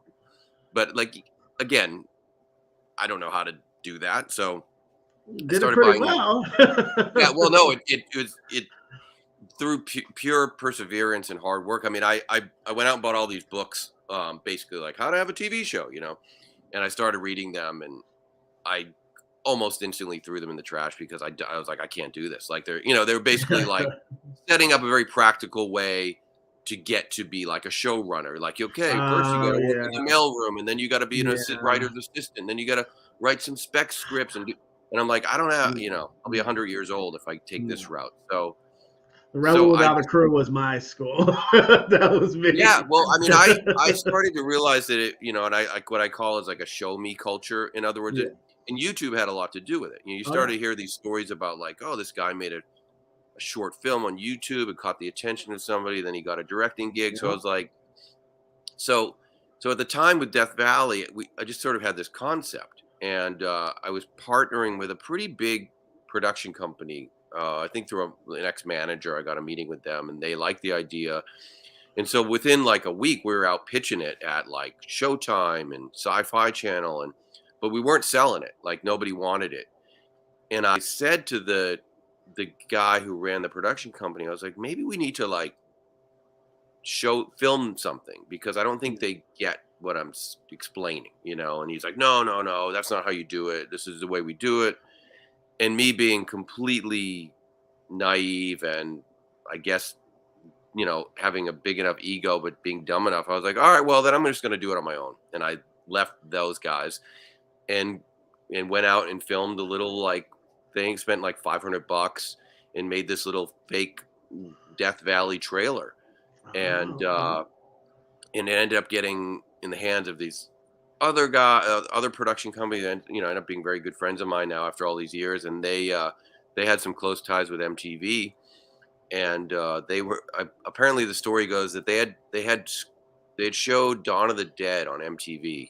But like, again, I don't know how to do that. So I did it started pretty buying. well. Yeah, well, no, it was through pure perseverance and hard work. I mean, I went out and bought all these books, basically like how to have a TV show, and I started reading them, and I almost instantly threw them in the trash because I was like, I can't do this. Like they're basically like setting up a very practical way to get to be like a showrunner. Like, okay, first you got to work in the mailroom, and then you got to be an writer's assistant, then you got to write some spec scripts, and I'm like, I don't have, I'll be 100 years old if I take this route. So The Rebel Without a Crew was my school. That was me. Yeah, well, I mean, I started to realize that it, and I what I call is like a show me culture. In other words, and YouTube had a lot to do with it. You started to hear these stories about like, oh, this guy made a short film on YouTube. It caught the attention of somebody. Then he got a directing gig. So I was like, so at the time with Death Valley, I just sort of had this concept, and I was partnering with a pretty big production company. I think through an ex-manager, I got a meeting with them, and they liked the idea. And so within like a week, we were out pitching it at like Showtime and Sci-Fi Channel, but we weren't selling it. Like nobody wanted it. And I said to the guy who ran the production company, I was like, maybe we need to like film something, because I don't think they get what I'm explaining, And he's like, no, that's not how you do it. This is the way we do it. And me being completely naive and I guess, having a big enough ego, but being dumb enough, I was like, all right, well, then I'm just going to do it on my own. And I left those guys and went out and filmed a little like thing, spent like $500 and made this little fake Death Valley trailer. And it ended up getting in the hands of these other production companies, and end up being very good friends of mine now after all these years. And they had some close ties with MTV, and they were apparently, the story goes that they had showed Dawn of the Dead on MTV,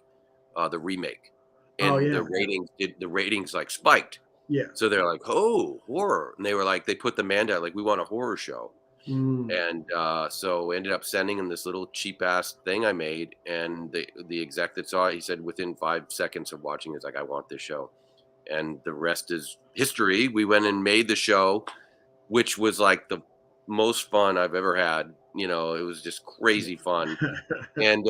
the remake, and the ratings like spiked. Yeah. So they're like, oh, horror, and they were like, they put the mandate like, we want a horror show. And so ended up sending him this little cheap ass thing I made, and the exec that saw it, he said within 5 seconds of watching, it's like, I want this show. And the rest is history. We went and made the show, which was like the most fun I've ever had. It was just crazy fun. And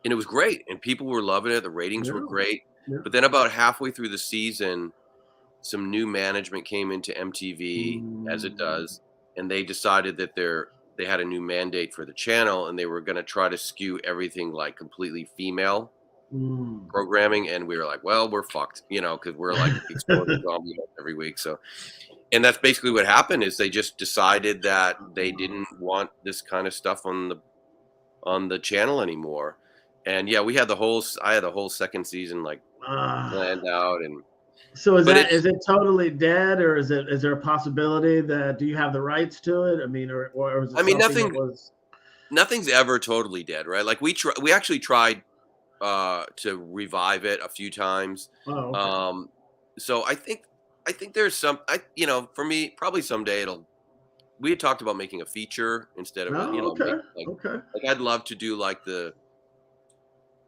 and it was great, and people were loving it. The ratings were great. But then about halfway through the season, some new management came into MTV, as it does, and they decided that they had a new mandate for the channel, and they were going to try to skew everything like completely female programming. And we were like, well, we're fucked, because we're like exploring zombie every week. So, and that's basically what happened, is they just decided that they didn't want this kind of stuff on the channel anymore. And yeah, I had the whole second season like planned out. And so is it totally dead, or is there a possibility that, do you have the rights to it? I mean, or is it, I mean, nothing's ever totally dead, right? Like we actually tried to revive it a few times. Oh, okay. So I think there's some, for me, probably someday we had talked about making a feature instead of, like I'd love to do like the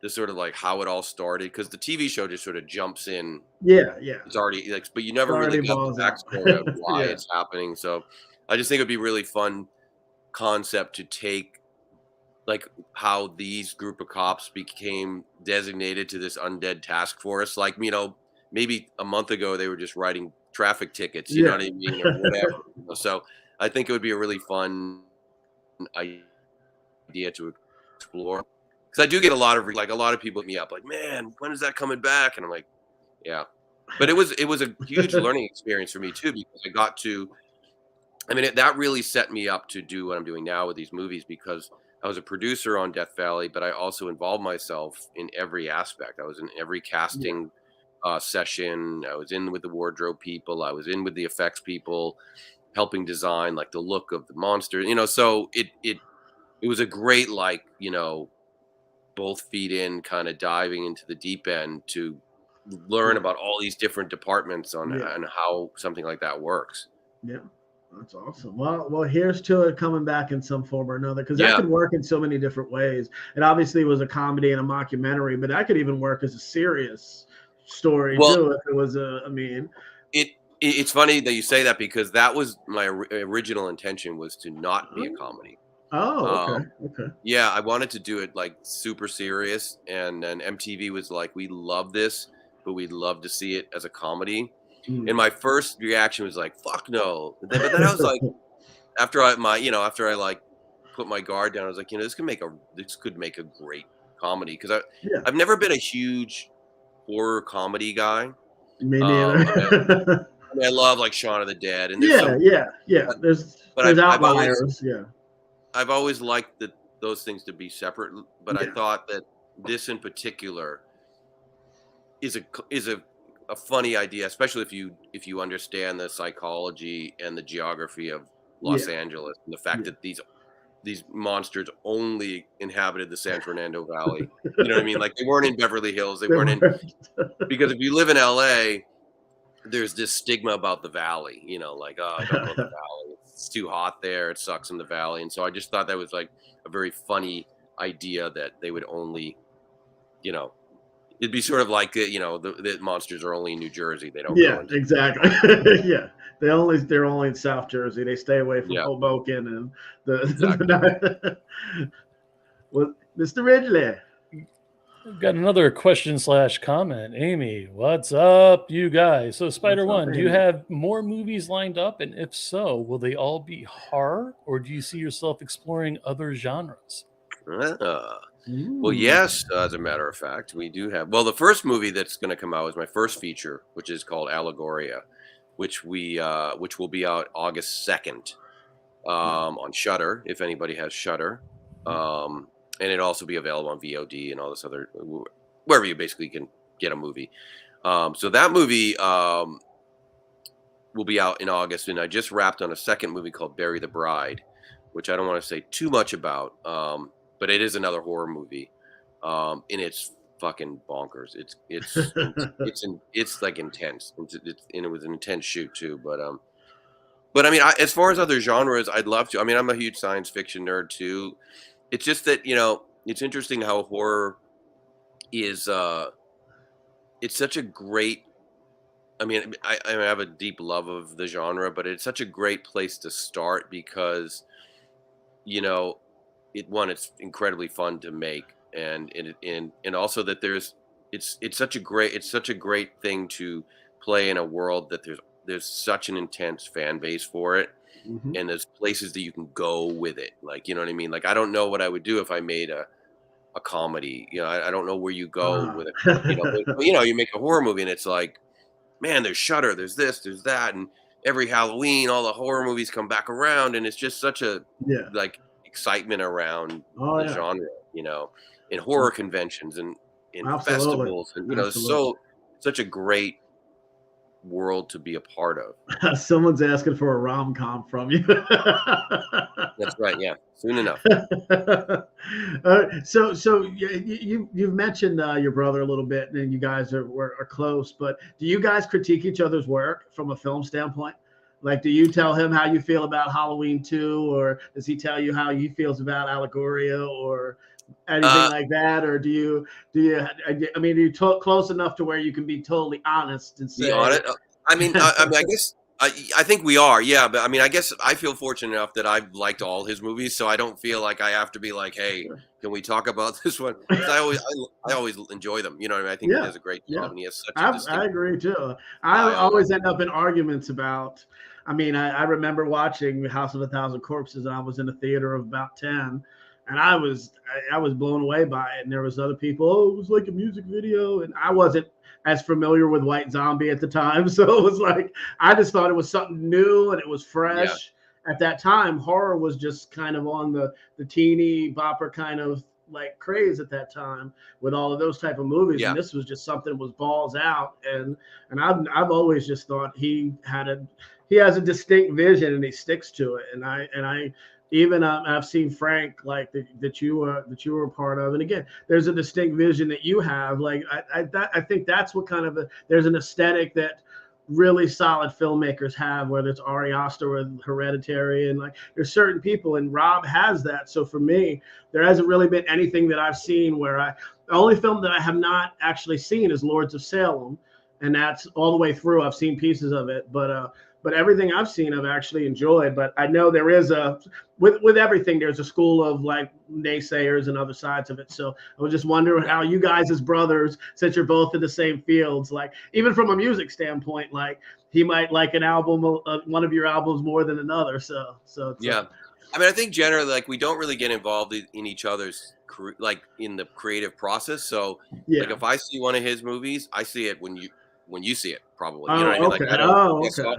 sort of like how it all started, because the TV show just sort of jumps in. Yeah. It's already like, but you never really got the backstory of why it's happening. So I just think it'd be really fun concept to take like how these group of cops became designated to this undead task force. Like, maybe a month ago they were just writing traffic tickets, you know what I mean, or whatever. So I think it would be a really fun idea to explore. Because I do get a lot of people hit me up like, man, when is that coming back? And I'm like, yeah. But it was a huge learning experience for me too, because I got to I mean, that really set me up to do what I'm doing now with these movies, because I was a producer on Death Valley, but I also involved myself in every aspect. I was in every casting session. I was in with the wardrobe people. I was in with the effects people, helping design like the look of the monster. So it was a great, like, both feet in, kind of diving into the deep end to learn about all these different departments on how something like that works. Yeah. That's awesome. Well, here's to it coming back in some form or another, because that could work in so many different ways. It obviously was a comedy and a mockumentary, but that could even work as a serious story too. If it was it's funny that you say that, because that was my original intention, was to not be a comedy. Oh, okay. Yeah, I wanted to do it like super serious, and then MTV was like, "We love this, but we'd love to see it as a comedy." And my first reaction was like, "Fuck no!" But then I was like, after I like put my guard down, I was like, this could make a great comedy, because I've never been a huge horror comedy guy. Me neither. I love like Shaun of the Dead, and There's Outliers. I've always liked those things to be separate, but I thought that this in particular is a funny idea, especially if you understand the psychology and the geography of Los Angeles, and the fact that these monsters only inhabited the San Fernando Valley. You know what I mean? Like, they weren't in Beverly Hills. They weren't in, because if you live in LA, there's this stigma about the valley, like, oh, don't go to the valley. It's too hot there. It sucks in the valley. And so I just thought that was like a very funny idea, that they would only, it'd be sort of like, the monsters are only in New Jersey. They don't go into exactly. They're only in South Jersey. They stay away from Hoboken and well, Mr. Ridley. We've got another question / comment. Amy, what's up, you guys? So, Spider One, do you have more movies lined up? And if so, will they all be horror, or do you see yourself exploring other genres? Well, yes, as a matter of fact, we do have. Well, the first movie that's going to come out is my first feature, which is called Allegoria, which will be out August 2nd on Shudder, if anybody has Shudder. And it'll also be available on VOD and all this other, wherever you basically can get a movie. So that movie will be out in August. And I just wrapped on a second movie called Bury the Bride, which I don't want to say too much about, but it is another horror movie. And it's fucking bonkers. It's like intense. And it was an intense shoot too. But I mean, as far as other genres, I'd love to. I mean, I'm a huge science fiction nerd too. It's just that, it's interesting how horror is, it's such a great, I mean, I have a deep love of the genre, but it's such a great place to start, because, it's incredibly fun to make. And also that it's such a great thing to play in a world that there's such an intense fan base for it. And there's places that you can go with it. Like, you know what I mean? Like, I don't know what I would do if I made a comedy. I don't know where you go with it. You make a horror movie and it's like, man, there's Shudder, there's this, there's that. And every Halloween, all the horror movies come back around. And it's just such a, like, excitement around the genre, in horror conventions and in festivals. And, such a great world to be a part of. Someone's asking for a rom-com from you. That's right. Yeah, soon enough. So you've mentioned your brother a little bit, and you guys are close. But do you guys critique each other's work from a film standpoint? Like, do you tell him how you feel about Halloween 2, or does he tell you how he feels about Allegoria, or anything like that? Or do you I mean, are you close enough to where you can be totally honest and say, be honest? I mean, I guess I think we are, yeah. But I mean, I guess I feel fortunate enough that I've liked all his movies, so I don't feel like I have to be like, hey, can we talk about this one? I always enjoy them. You know what I mean? I think he does a great job, and he has such I agree too. I always end up in arguments about. I mean, I remember watching House of a Thousand Corpses, and I was in a theater of about 10. And I was blown away by it. And there was other people, oh, it was like a music video. And I wasn't as familiar with White Zombie at the time. So it was like, I just thought it was something new and it was fresh. at that time, horror was just kind of on the teeny bopper kind of like craze at that time with all of those type of movies. Yeah. And this was just something that was balls out. And I've always just thought he has a distinct vision and he sticks to it. And I even I've seen Frank like that you were a part of. And again, there's a distinct vision that you have. Like I think that's what kind of there's an aesthetic that really solid filmmakers have, whether it's Ari Aster with Hereditary, and like there's certain people, and Rob has that. So for me, there hasn't really been anything that I've seen where the only film that I have not actually seen is Lords of Salem, and that's all the way through. I've seen pieces of it, but everything I've seen I've actually enjoyed. But I know there is with everything, there's a school of like naysayers and other sides of it. So I was just wondering how you guys as brothers, since you're both in the same fields, like even from a music standpoint, like he might like an album, one of your albums more than another. So yeah. I mean, I think generally, like, we don't really get involved in each other's, like, in the creative process. So, like, if I see one of his movies, I see it when you see it, probably. You know what I mean? Okay. Like, I don't, okay.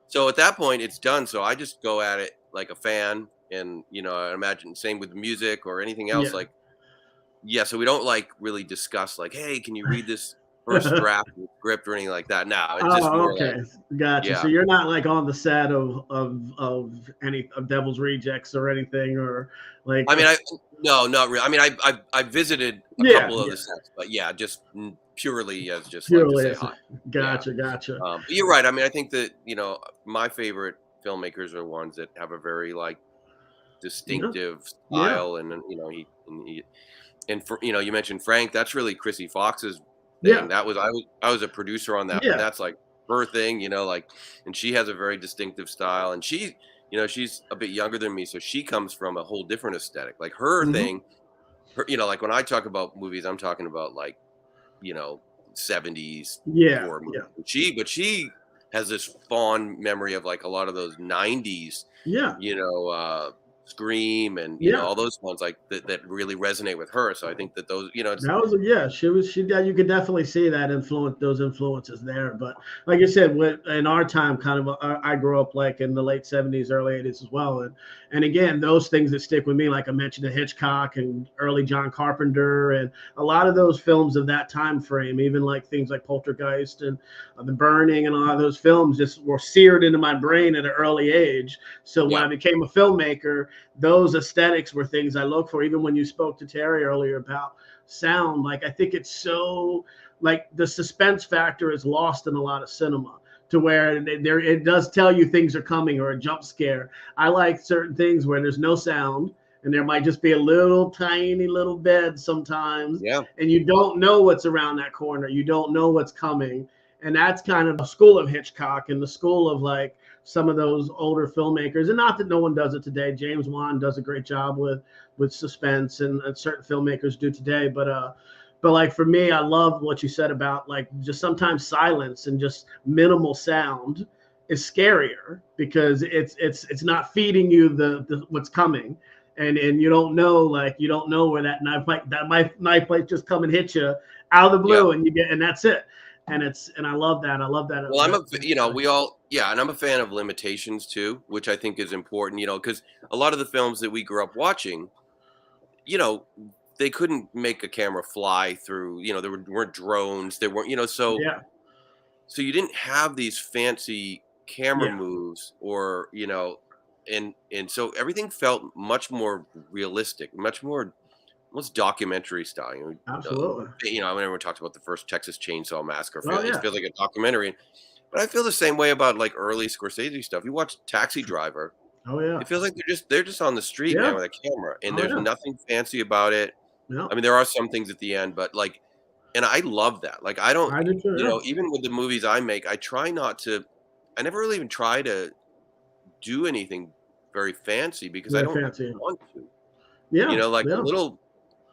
So at that point, it's done. So I just go at it like a fan, and I imagine same with music or anything else. Like, so we don't like really discuss like, hey, can you read this first draft script or anything like that? No, it's just more okay. like, Gotcha. Yeah. So you're not like on the set of any of Devil's Rejects or anything, or like. I mean, no, not really. I mean, I visited a couple of the sets, but just purely as just purely like to say hi. Gotcha. But you're right. I mean, I think that my favorite filmmakers are ones that have a very like distinctive style, and you mentioned Frank. That's really Chrissy Fox's thing. That was I was a producer on that. But that's like her thing, like, and she has a very distinctive style, and she, she's a bit younger than me, so she comes from a whole different aesthetic. Like her thing, like when I talk about movies, I'm talking about like, 70s. But she has this fond memory of like a lot of those 90s. Scream and all those ones like that really resonate with her. So I think that those you could definitely see that those influences there. But like you said, in our time, kind of I grew up like in the late 70s, early 80s as well, and again, those things that stick with me, like I mentioned, the Hitchcock and early John Carpenter, and a lot of those films of that time frame, even like things like Poltergeist and The Burning, and a lot of those films just were seared into my brain at an early age. So when I became a filmmaker, those aesthetics were things I look for. Even when you spoke to Terry earlier about sound, like I think it's so like the suspense factor is lost in a lot of cinema, to where it does tell you things are coming or a jump scare. I like certain things where there's no sound and there might just be a little tiny little bed sometimes, and you don't know what's around that corner. You don't know what's coming. And that's kind of the school of Hitchcock and the school of like some of those older filmmakers. And not that no one does it today. James Wan does a great job with suspense, and certain filmmakers do today. But like for me, I love what you said about like just sometimes silence and just minimal sound is scarier, because it's not feeding you the what's coming. And you don't know where that knife might just come and hit you out of the blue, and that's it. And I love that. Well, I'm and I'm a fan of limitations too, which I think is important, because a lot of the films that we grew up watching, they couldn't make a camera fly through, there weren't drones, there weren't, so you didn't have these fancy camera moves or, and so everything felt much more realistic, much more almost documentary style. Absolutely. Everyone talked about the first Texas Chainsaw Massacre. It feels like a documentary. But I feel the same way about like early Scorsese stuff. You watch Taxi Driver. Oh yeah. It feels like they're just on the street, man, with a camera, and there's nothing fancy about it. Yeah. I mean, there are some things at the end, but like, and I love that. Like, I do too, even with the movies I make, I never really even try to do anything very fancy, because I don't want to. Yeah. Like a little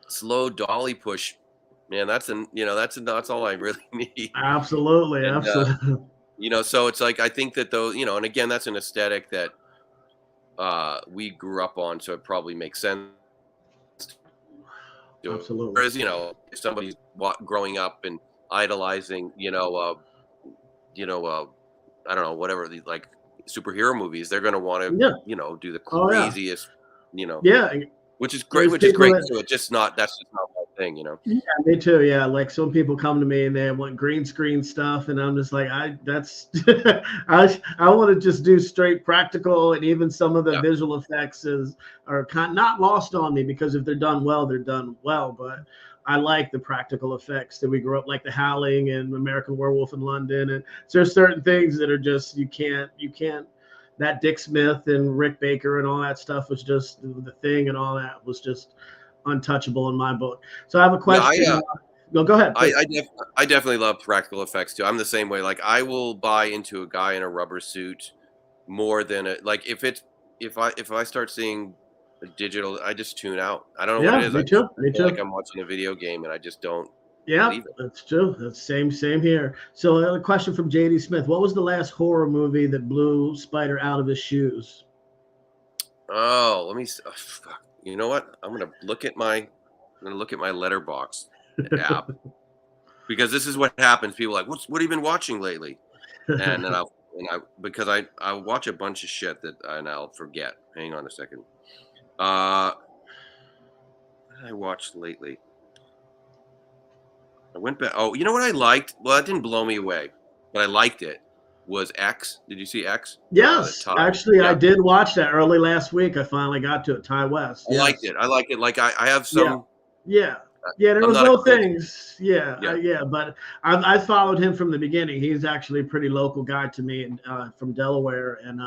slow dolly push, man, that's all I really need. Absolutely. So it's like, I think that those, and again, that's an aesthetic that we grew up on, so it probably makes sense. Absolutely. Whereas, if somebody's growing up and idolizing, I don't know, whatever, like, superhero movies, they're going to want to, Yeah. you know, do the Oh, yeah. craziest, you know, Yeah. which is great, There's which is people great. that- So it's just not, that's just not my thing, you know? Yeah, me too. Yeah, like some people come to me and they want green screen stuff, and I'm just like, that's I want to just do straight practical, and even some of the Yeah. visual effects are not lost on me, because if they're done well, they're done well. But I like the practical effects that we grew up, like The Howling and American Werewolf in London, and so there's certain things that are just you can't. That Dick Smith and Rick Baker and all that stuff was just the Thing, and all that was just untouchable in my book. So I have a question. Yeah, No, go ahead. I definitely love practical effects too. I'm the same way. Like I will buy into a guy in a rubber suit more than like if I start seeing a digital, I just tune out. I don't know what it is. Me I too. Me feel too. like I'm watching a video game and I just don't. Yeah, that's true. That's same here. So another question from JD Smith. What was the last horror movie that blew Spider out of his shoes? Oh, let me. Oh, fuck. You know what? I'm gonna look at my Letterboxd app because this is what happens. People are like, what have you been watching lately? And then because I watch a bunch of shit and I'll forget. Hang on a second. What did I watched lately? I went back. Oh, you know what I liked? Well, it didn't blow me away, but I liked it. Was X? Did you see X? Yes, actually, yeah. I did watch that early last week. I finally got to it. Ty West. I liked it. I like it. Like I have some. Yeah. There was no things. Yeah. But I followed him from the beginning. He's actually a pretty local guy to me, from Delaware, and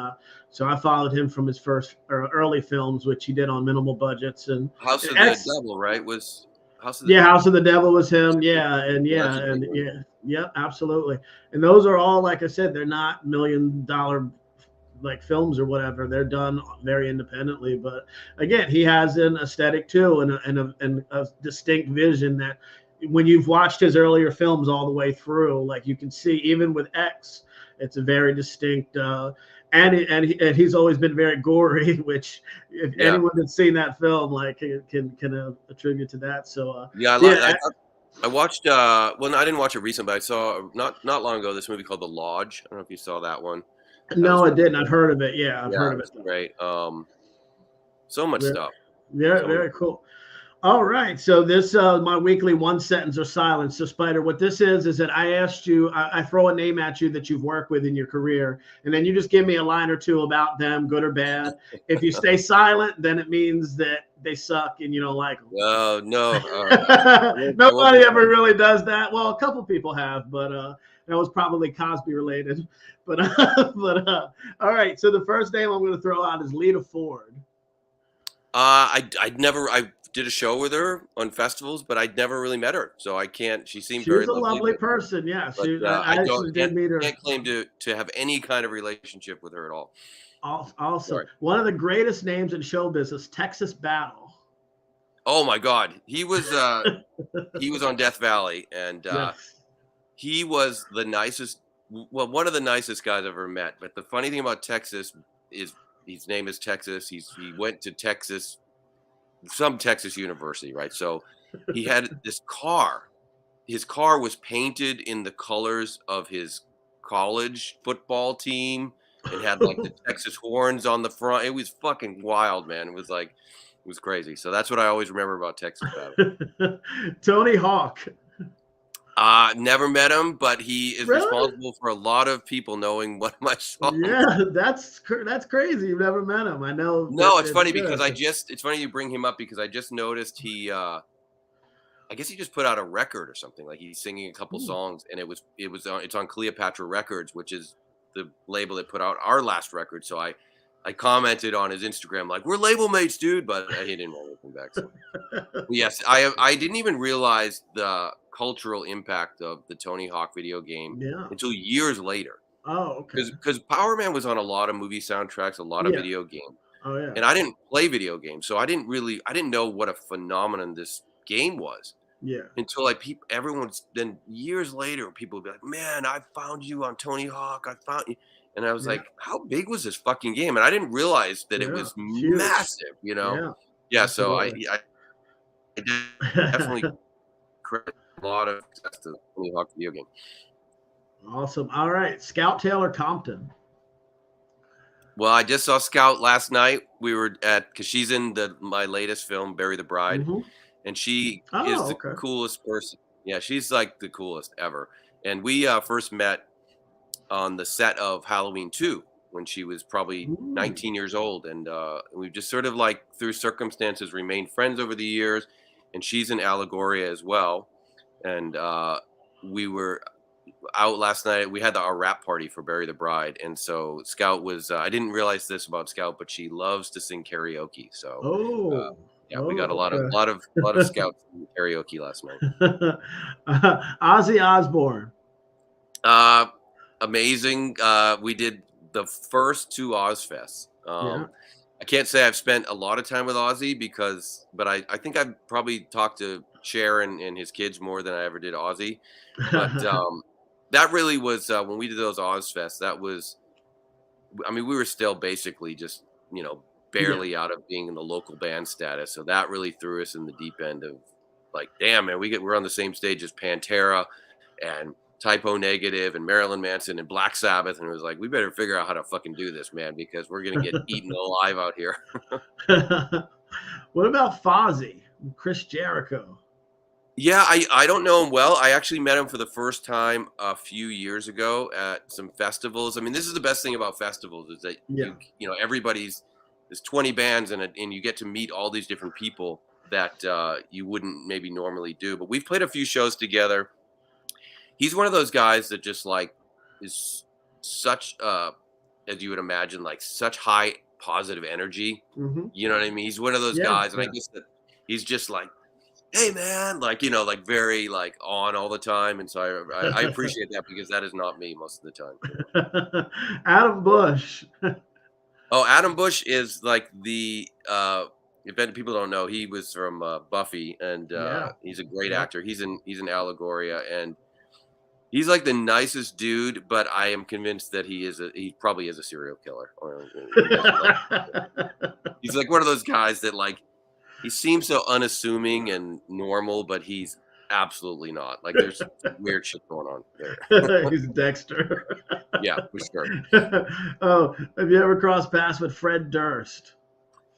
so I followed him from his first early films, which he did on minimal budgets. And House of the Devil, right? Was House of the Devil was him. Yeah, absolutely. And those are all, like I said, they're not $1 million like films or whatever. They're done very independently. But again, he has an aesthetic too, and a distinct vision that when you've watched his earlier films all the way through, like you can see even with X, it's a very distinct. And he's always been very gory, which if anyone that's seen that film, like can attribute to that. So I watched. Well, I didn't watch it recently, but I saw not long ago this movie called The Lodge. I don't know if you saw that one. No, I didn't. I've heard of it. Yeah, I've heard of it. Great. So much stuff. Yeah, very cool. All right. So this my weekly one sentence or silence. So Spider, what this is that I asked you, I throw a name at you that you've worked with in your career, and then you just give me a line or two about them, good or bad. If you stay silent, then it means that they suck and you don't like them. No. Nobody ever really does that. Well, a couple people have, but that was probably Cosby related. But all right. So the first name I'm going to throw out is Lita Ford. I did a show with her on festivals, but I'd never really met her, so I can't. She seemed very lovely. She's a lovely person. Yeah, I actually did meet her. Can't claim to have any kind of relationship with her at all. Also, one of the greatest names in show business, Texas Battle. Oh my God, he was on Death Valley, and he was the nicest. Well, one of the nicest guys I've ever met. But the funny thing about Texas is his name is Texas. He went to Texas. Some Texas university, right? So he had this car. His car was painted in the colors of his college football team. It had like the Texas horns on the front. It was fucking wild, man. It was crazy. So that's what I always remember about Texas Battle. Tony Hawk. Never met him, but he is responsible for a lot of people knowing one of my songs. Yeah, that's crazy. You've never met him. I know. No, it's funny because it's funny you bring him up because I just noticed he, I guess he just put out a record or something. Like he's singing a couple songs, and it's on Cleopatra Records, which is the label that put out our last record. So I commented on his Instagram like, "We're label mates, dude," but he didn't want anything back. So. Yes, I didn't even realize the cultural impact of the Tony Hawk video game until years later. Oh, okay. Because POWERMAN was on a lot of movie soundtracks, a lot of video games. Oh yeah. And I didn't play video games, so I didn't know what a phenomenon this game was. Yeah. Until everyone's then years later, people would be like, "Man, I found you on Tony Hawk. I found you." And I was like, how big was this fucking game? And I didn't realize that it was huge. Massive, you know? Yeah, so I definitely credit a lot of success to the Tony Hawk video game. Awesome. All right. Scout Taylor Compton. Well, I just saw Scout last night. We were because she's in my latest film, Bury the Bride, Mm-hmm. and she Oh, is the okay. coolest person. Yeah, she's like the coolest ever. And we first met on the set of Halloween 2 when she was probably 19 years old, and we've just sort of like through circumstances remained friends over the years. And she's in Allegoria as well, and we were out last night. We had our rap party for Bury the Bride, and so Scout was. I didn't realize this about Scout, but she loves to sing karaoke. So yeah, we got a lot of Scouts in karaoke last night. Ozzy Osbourne. Amazing. We did the first 2 Ozfests. Yeah. I can't say I've spent a lot of time with Ozzy but I think I've probably talked to Cher and his kids more than I ever did Ozzy. But that really was when we did those Ozfests. That was, I mean, we were still basically just barely out of being in the local band status. So that really threw us in the deep end of like, damn man, we're on the same stage as Pantera and Typo Negative and Marilyn Manson and Black Sabbath, and it was like, we better figure out how to fucking do this, man, because we're gonna get eaten alive out here. What about Fozzy, Chris Jericho? Yeah, I don't know him well. I actually met him for the first time a few years ago at some festivals. I mean, this is the best thing about festivals is that there's 20 bands and you get to meet all these different people that you wouldn't maybe normally do. But we've played a few shows together. He's one of those guys that just like is such as you would imagine, like such high positive energy. Mm-hmm. You know what I mean? He's one of those guys, and I guess that he's just like, hey man, like like very like on all the time. And so I appreciate that because that is not me most of the time. Adam Bush. Oh, Adam Bush is like the if people don't know, he was from Buffy, and he's a great actor. He's in Allegoria, and he's like the nicest dude, but I am convinced that he probably is a serial killer. He's like one of those guys that like, he seems so unassuming and normal, but he's absolutely not. Like there's weird shit going on there. He's Dexter. Yeah, for sure. Oh, have you ever crossed paths with Fred Durst?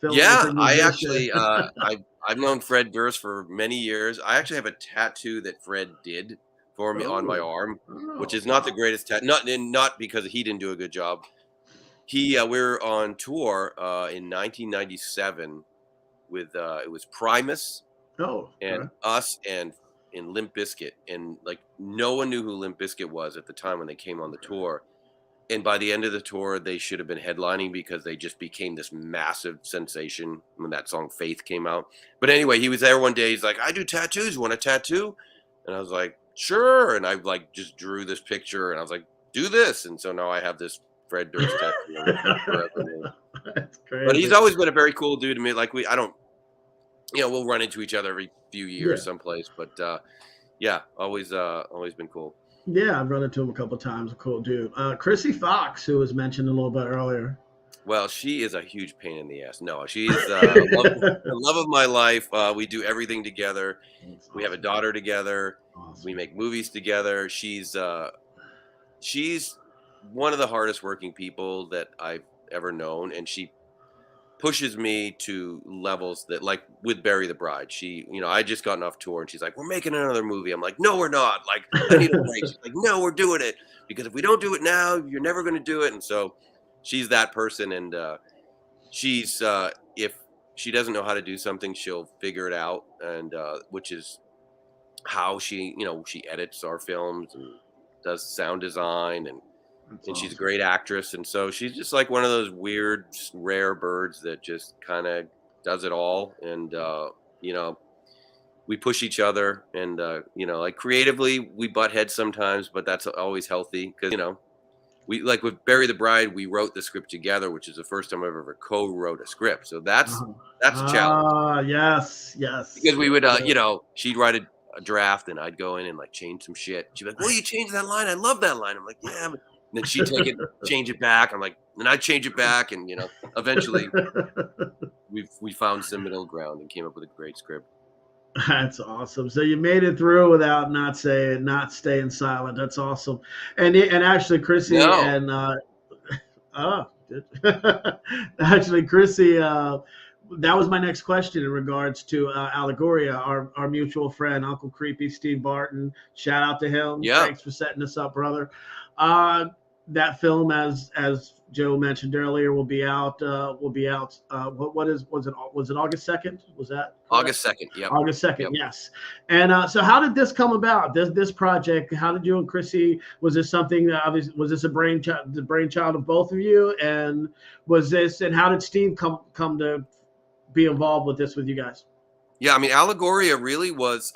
Yeah, I actually, I've known Fred Durst for many years. I actually have a tattoo that Fred did for me on my arm, which is not the greatest tattoo. Not because he didn't do a good job. We were on tour in 1997 with it was Primus and us and Limp Bizkit, and like no one knew who Limp Bizkit was at the time when they came on the tour. And by the end of the tour, they should have been headlining because they just became this massive sensation when that song Faith came out. But anyway, he was there one day. He's like, I do tattoos. You want a tattoo? And I was like, sure. And I like just drew this picture and I was like, do this. And so now I have this Fred Durst tattoo. That's crazy. But he's always been a very cool dude to me. Like we'll run into each other every few years someplace. But always been cool. Yeah, I've run into him a couple of times. A cool dude. Chrissy Fox, who was mentioned a little bit earlier. Well, she is a huge pain in the ass. No, she's the love of my life. We do everything together. Awesome. We have a daughter together. Awesome. We make movies together. She's one of the hardest working people that I've ever known, and she pushes me to levels that, like with Bury the Bride, she, I just gotten off tour and she's like, we're making another movie. I'm like, no, we're not. Like, I need a break. She's like, no, we're doing it, because if we don't do it now, you're never going to do it. And so she's that person. And she's if she doesn't know how to do something, she'll figure it out. And which is how she edits our films and does sound design, and she's a great actress. And so she's just like one of those weird, rare birds that just kind of does it all. And, we push each other, and, like creatively we butt heads sometimes, but that's always healthy. Cause we, like with Bury the Bride, we wrote the script together, which is the first time I've ever co-wrote a script. So that's a challenge. Yes. Because we would, she'd write a draft and I'd go in and like change some shit. She'd be like, well, you changed that line. I love that line. I'm like, yeah, but and then she'd take it, change it back. I'm like, and I'd change it back. And, eventually we found some middle ground and came up with a great script. That's awesome. So you made it through without not staying silent. That's awesome. And actually, Chrissy and Actually, Chrissy, that was my next question in regards to Allegoria, our mutual friend, Uncle Creepy Steve Barton. Shout out to him. Yeah. Thanks for setting us up, brother. That film, as Joe mentioned earlier, will be out. Was it August 2nd? Was that August 2nd? Yep. August 2nd, Yep. yes. And so how did this come about? This project, how did you and Chrissy, was this something that obviously, was this the brainchild of both of you? And how did Steve come to be involved with this with you guys? Yeah, I mean, Allegoria really was,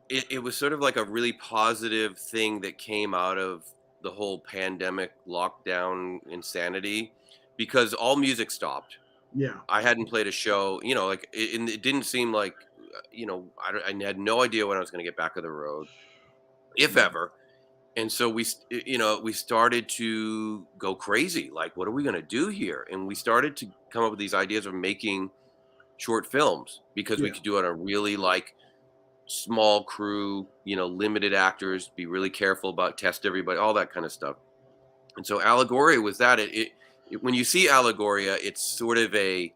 it was sort of like a really positive thing that came out of the whole pandemic lockdown insanity, because all music stopped. Yeah. I hadn't played a show, like it didn't seem like, I had no idea when I was going to get back on the road, if ever. And so we started to go crazy. Like, what are we going to do here? And we started to come up with these ideas of making short films, because we could do it on a really like small crew, limited actors, be really careful about test everybody, all that kind of stuff. And so Allegoria was that. When you see Allegoria, it's sort of the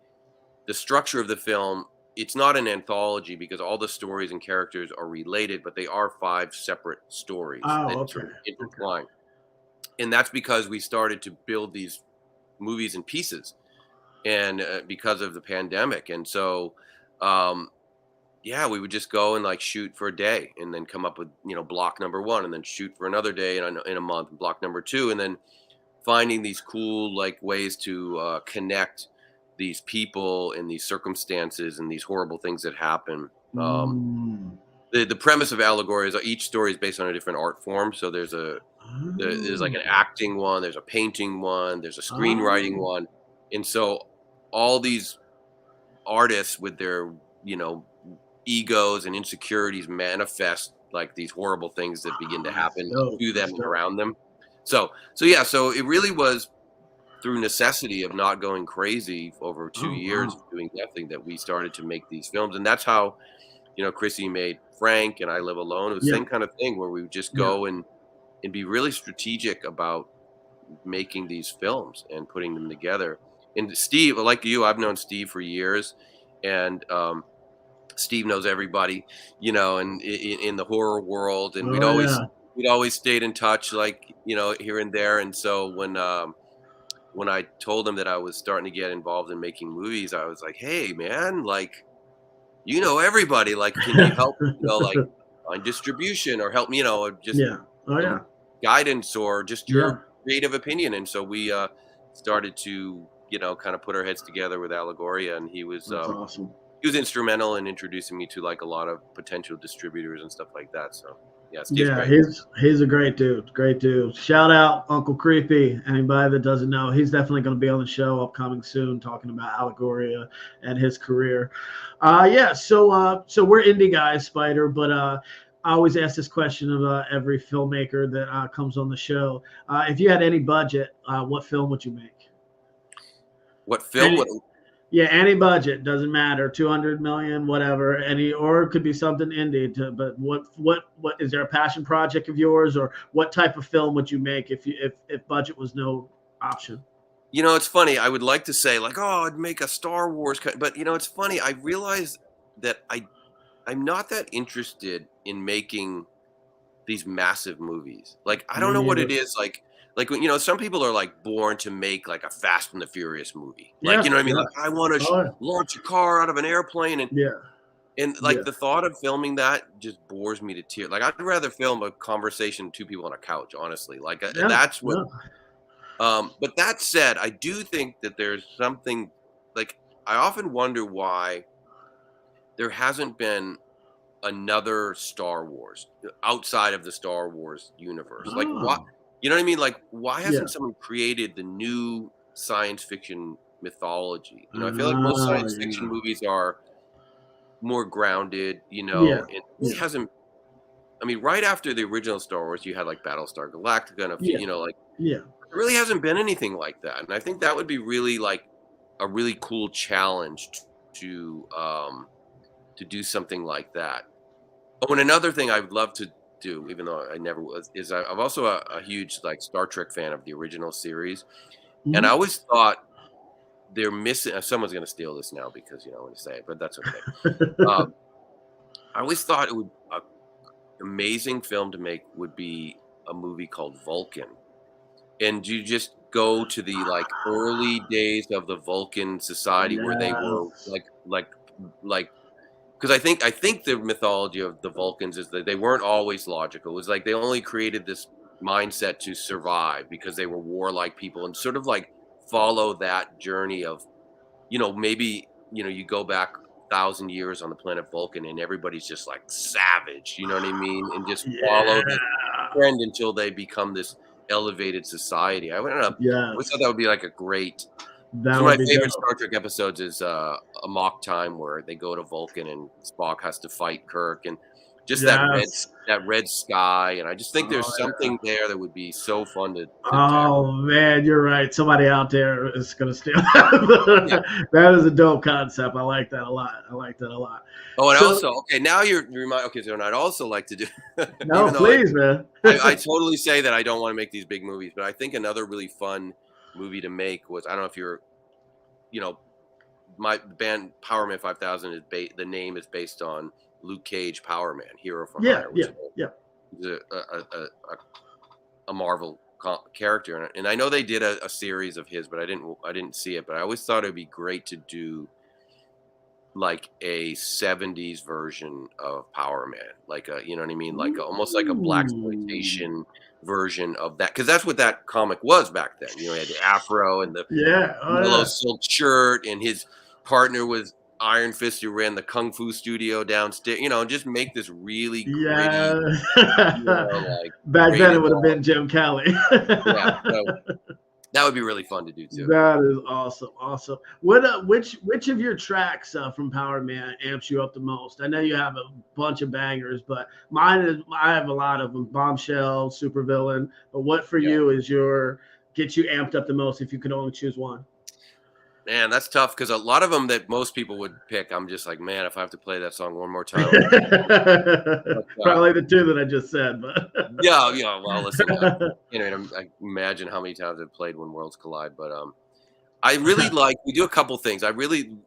structure of the film. It's not an anthology because all the stories and characters are related, but they are 5 separate stories that sort of intertwine. And that's because we started to build these movies in pieces, and because of the pandemic. And so, we would just go and like shoot for a day, and then come up with block number 1, and then shoot for another day in a month, block number 2, and then finding these cool like ways to connect these people in these circumstances and these horrible things that happen. The premise of Allegoria is each story is based on a different art form. So there's like an acting one, there's a painting one, there's a screenwriting one. And so all these artists with their, egos and insecurities manifest like these horrible things that begin to happen to them and around them. So it really was through necessity of not going crazy over 2 years of doing nothing that we started to make these films. And that's how, Chrissy made Frank and I Live Alone. It was the same kind of thing where we would just go and be really strategic about making these films and putting them together. And Steve, like you, I've known Steve for years, and Steve knows everybody, and in the horror world, and we'd always stayed in touch, like, here and there. And so when I told him that I was starting to get involved in making movies, I was like, hey man, like, everybody, like, can you help, like on distribution, or help me, just guidance, or just your creative opinion. And so we started to, kind of put our heads together with Allegoria, and he was awesome. He was instrumental in introducing me to like a lot of potential distributors and stuff like that. So Steve's great. He's a great dude. Shout out Uncle Creepy. Anybody that doesn't know, he's definitely going to be on the show upcoming soon, talking about Allegoria and his career. So we're indie guys, Spider, but I always ask this question of every filmmaker that comes on the show. If you had any budget, what film would you make? What film? Any budget, doesn't matter, 200 million, whatever, or it could be something indie. But what is there a passion project of yours, or what type of film would you make if budget was no option? It's funny. I would like to say like, I'd make a Star Wars, but it's funny. I realized that I'm not that interested in making these massive movies. Like, I don't know what it is. Like, some people are like born to make like a Fast and the Furious movie. Like, you know what I mean? Like, I want to launch a car out of an airplane, and the thought of filming that just bores me to tears. Like, I'd rather film a conversation, 2 people on a couch, honestly. Like, that's what. But that said, I do think that there's something, like, I often wonder why there hasn't been another Star Wars outside of the Star Wars universe. Like, what? You know what I mean? Like, why hasn't someone created the new science fiction mythology? I feel like most science fiction movies are more grounded, and it hasn't. I mean, right after the original Star Wars, you had like Battlestar Galactica and a few, there really hasn't been anything like that. And I think that would be really like a really cool challenge to do something like that. Oh, and another thing I would love to do, even though I never was, is I'm also a huge like Star Trek fan of the original series, and I always thought they're missing. Someone's gonna steal this now because I'm gonna say it, but that's okay. I always thought it would amazing film to make would be a movie called Vulcan, and you just go to the like early days of the Vulcan society where they were like because I think the mythology of the Vulcans is that they weren't always logical. It was like they only created this mindset to survive because they were warlike people, and sort of like follow that journey of maybe you go back 1,000 years on the planet Vulcan and everybody's just like savage, you know what I mean, and just follow this trend until they become this elevated society. I don't know. I always thought that would be like a great. One of my favorite Star Trek episodes is a mock time where they go to Vulcan and Spock has to fight Kirk, and just that red sky, and I just think there's something there that would be so fun to tackle. Man, you're right. Somebody out there is going to steal that. That is a dope concept. I like that a lot. Oh, and also, okay, now you're okay, so I'd also like to do no, please, man. I totally say that I don't want to make these big movies, but I think another really fun movie to make was, I don't know if you're, my band POWERMAN 5000 is the name is based on Luke Cage, POWERMAN, Hero from Hire, which is a Marvel character, and I know they did a series of his, but I didn't see it. But I always thought it'd be great to do like a 70s version of POWERMAN, like a, you know what I mean, like almost like a blaxploitation version of that, because that's what that comic was back then. He had the afro and the yellow silk shirt, and his partner was Iron Fist, who ran the Kung Fu studio downstairs, just make this really gritty, like back then it would have been Jim Kelly. That would be really fun to do too. That is awesome. What which of your tracks from POWERMAN amps you up the most? I know you have a bunch of bangers, but I have a lot of them. Bombshell, Supervillain. But what for you is gets you amped up the most if you could only choose one? Man, that's tough, because a lot of them that most people would pick, I'm just like, man, if I have to play that song one more time. Probably the two that I just said, but well, listen, I imagine how many times I've played When Worlds Collide, but I really we do a couple things.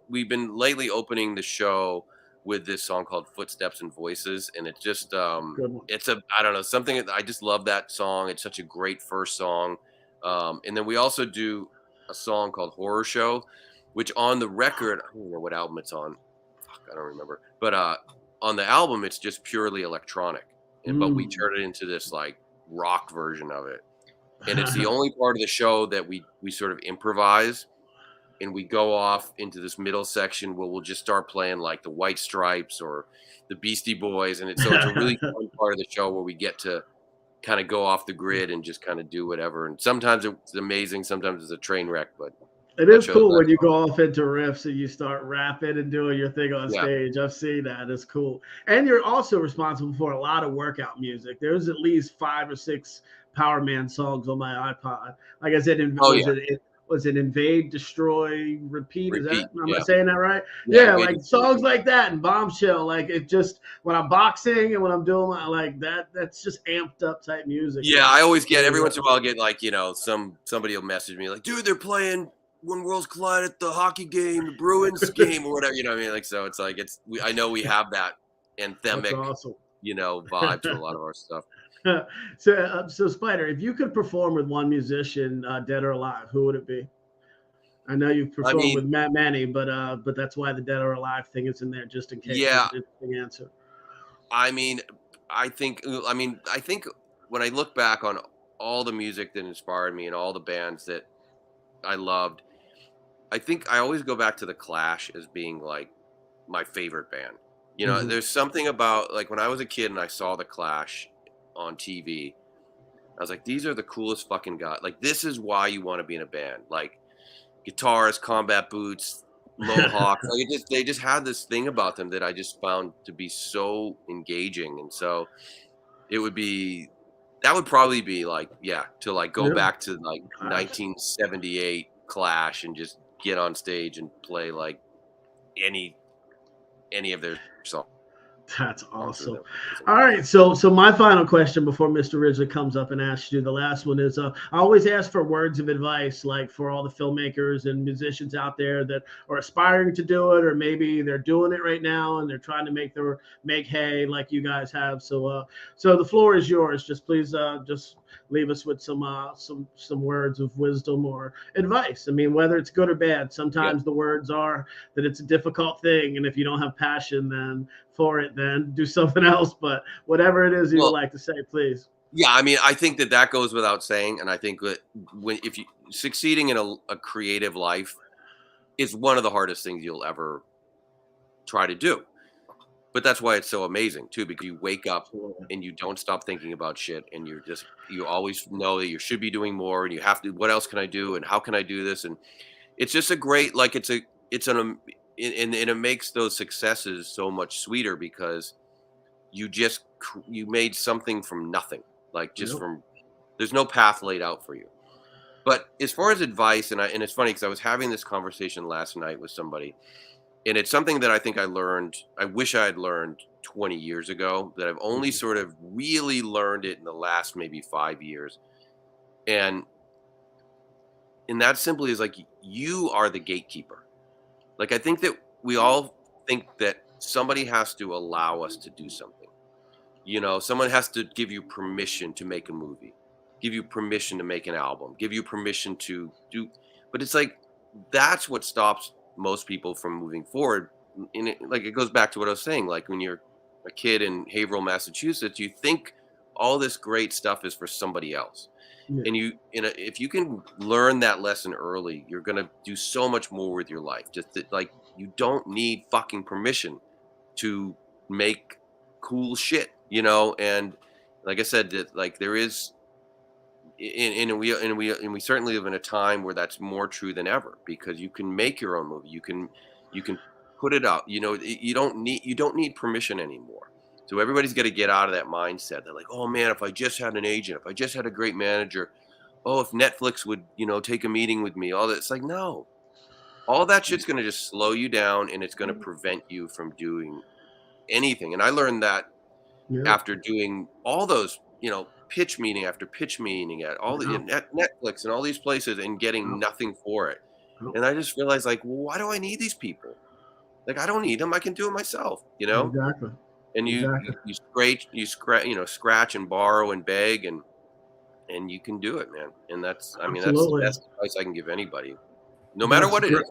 We've been lately opening the show with this song called Footsteps and Voices, and it's just it's I don't know, something, I just love that song. It's such a great first song. And then we also do a song called Horror Show, which on the record, I don't know what album it's on. I don't remember. But on the album, it's just purely electronic. But we turn it into this like rock version of it. And it's the only part of the show that we sort of improvise. And we go off into this middle section where we'll just start playing like the White Stripes or the Beastie Boys. And it's a really fun part of the show where we get to kind of go off the grid and just kind of do whatever. And sometimes it's amazing, sometimes it's a train wreck, but it is cool when you go off into riffs and you start rapping and doing your thing on stage. I've seen that. It's cool. And you're also responsible for a lot of workout music. There's at least 5 or 6 POWERMAN songs on my iPod. Like I said, was it Invade, Destroy, Repeat? Am I saying that right? Yeah, like songs like that and Bombshell. Like it just, when I'm boxing and when I'm doing that's just amped up type music. Yeah, I always get, every once in a while, I get like, somebody will message me like, dude, they're playing When Worlds Collide at the hockey game, the Bruins game, or whatever. You know what I mean? Like, so it's like, I know we have that anthemic, vibe to a lot of our stuff. So Spider, if you could perform with one musician, dead or alive, who would it be? I know you've performed with Manny, but that's why the dead or alive thing is in there, just in case. Yeah. It's an interesting answer. I think when I look back on all the music that inspired me and all the bands that I loved, I think I always go back to the Clash as being like my favorite band. There's something about, like, when I was a kid and I saw the Clash on TV, I was like, these are the coolest fucking guys. Like, this is why you want to be in a band. Like, guitars, combat boots, mohawks. Like, they just had this thing about them that I just found to be so engaging. And so that would probably be like, to like go back to like 1978 Clash and just get on stage and play like any of their songs. That's gone through awesome. them. All right, so my final question before Mr. Ridgely comes up and asks you the last one is, I always ask for words of advice, like for all the filmmakers and musicians out there that are aspiring to do it, or maybe they're doing it right now and they're trying to make hay like you guys have. So so the floor is yours. Just please just leave us with some words of wisdom or advice. I mean, whether it's good or bad, sometimes the words are that it's a difficult thing, and if you don't have passion then for it, then do something else. But whatever it is you would like to say, please. Yeah, I mean, I think that goes without saying, and I think that if you succeeding in a creative life is one of the hardest things you'll ever try to do. But that's why it's so amazing too, because you wake up and you don't stop thinking about shit, and you always know that you should be doing more, and you have to. What else can I do, and how can I do this? And it's just a great, like, and it makes those successes so much sweeter because you made something from nothing, like just from, there's no path laid out for you. But as far as advice, and it's funny because I was having this conversation last night with somebody, and it's something that I think I wish I had learned 20 years ago, that I've only sort of really learned it in the last maybe 5 years. And that simply is like, you are the gatekeeper. Like, I think that we all think that somebody has to allow us to do something. You know, someone has to give you permission to make a movie, give you permission to make an album, give you permission to do, but it's like, that's what stops most people from moving forward. And it goes back to what I was saying, like when you're a kid in Haverhill, Massachusetts, you think all this great stuff is for somebody else. And if you can learn that lesson early, you're going to do so much more with your life. Just that, like, you don't need fucking permission to make cool shit, you know? And like I said, that, like, there is, and we certainly live in a time where that's more true than ever, because you can make your own movie. You can put it out, you know, you don't need permission anymore. So everybody's got to get out of that mindset. They're like, oh man, if I just had an agent, if I just had a great manager, oh, if Netflix would, you know, take a meeting with me, all that. It's like, no, all that shit's going to just slow you down, and it's going to prevent you from doing anything. And I learned that after doing all those, you know, pitch meeting after pitch meeting at all the Netflix and all these places, and getting nothing for it. And I just realized, like, well, why do I need these people? Like, I don't need them. I can do it myself, you know? Exactly. And you scratch and borrow and beg, and you can do it, man. And that's the best advice I can give anybody, no matter what it is.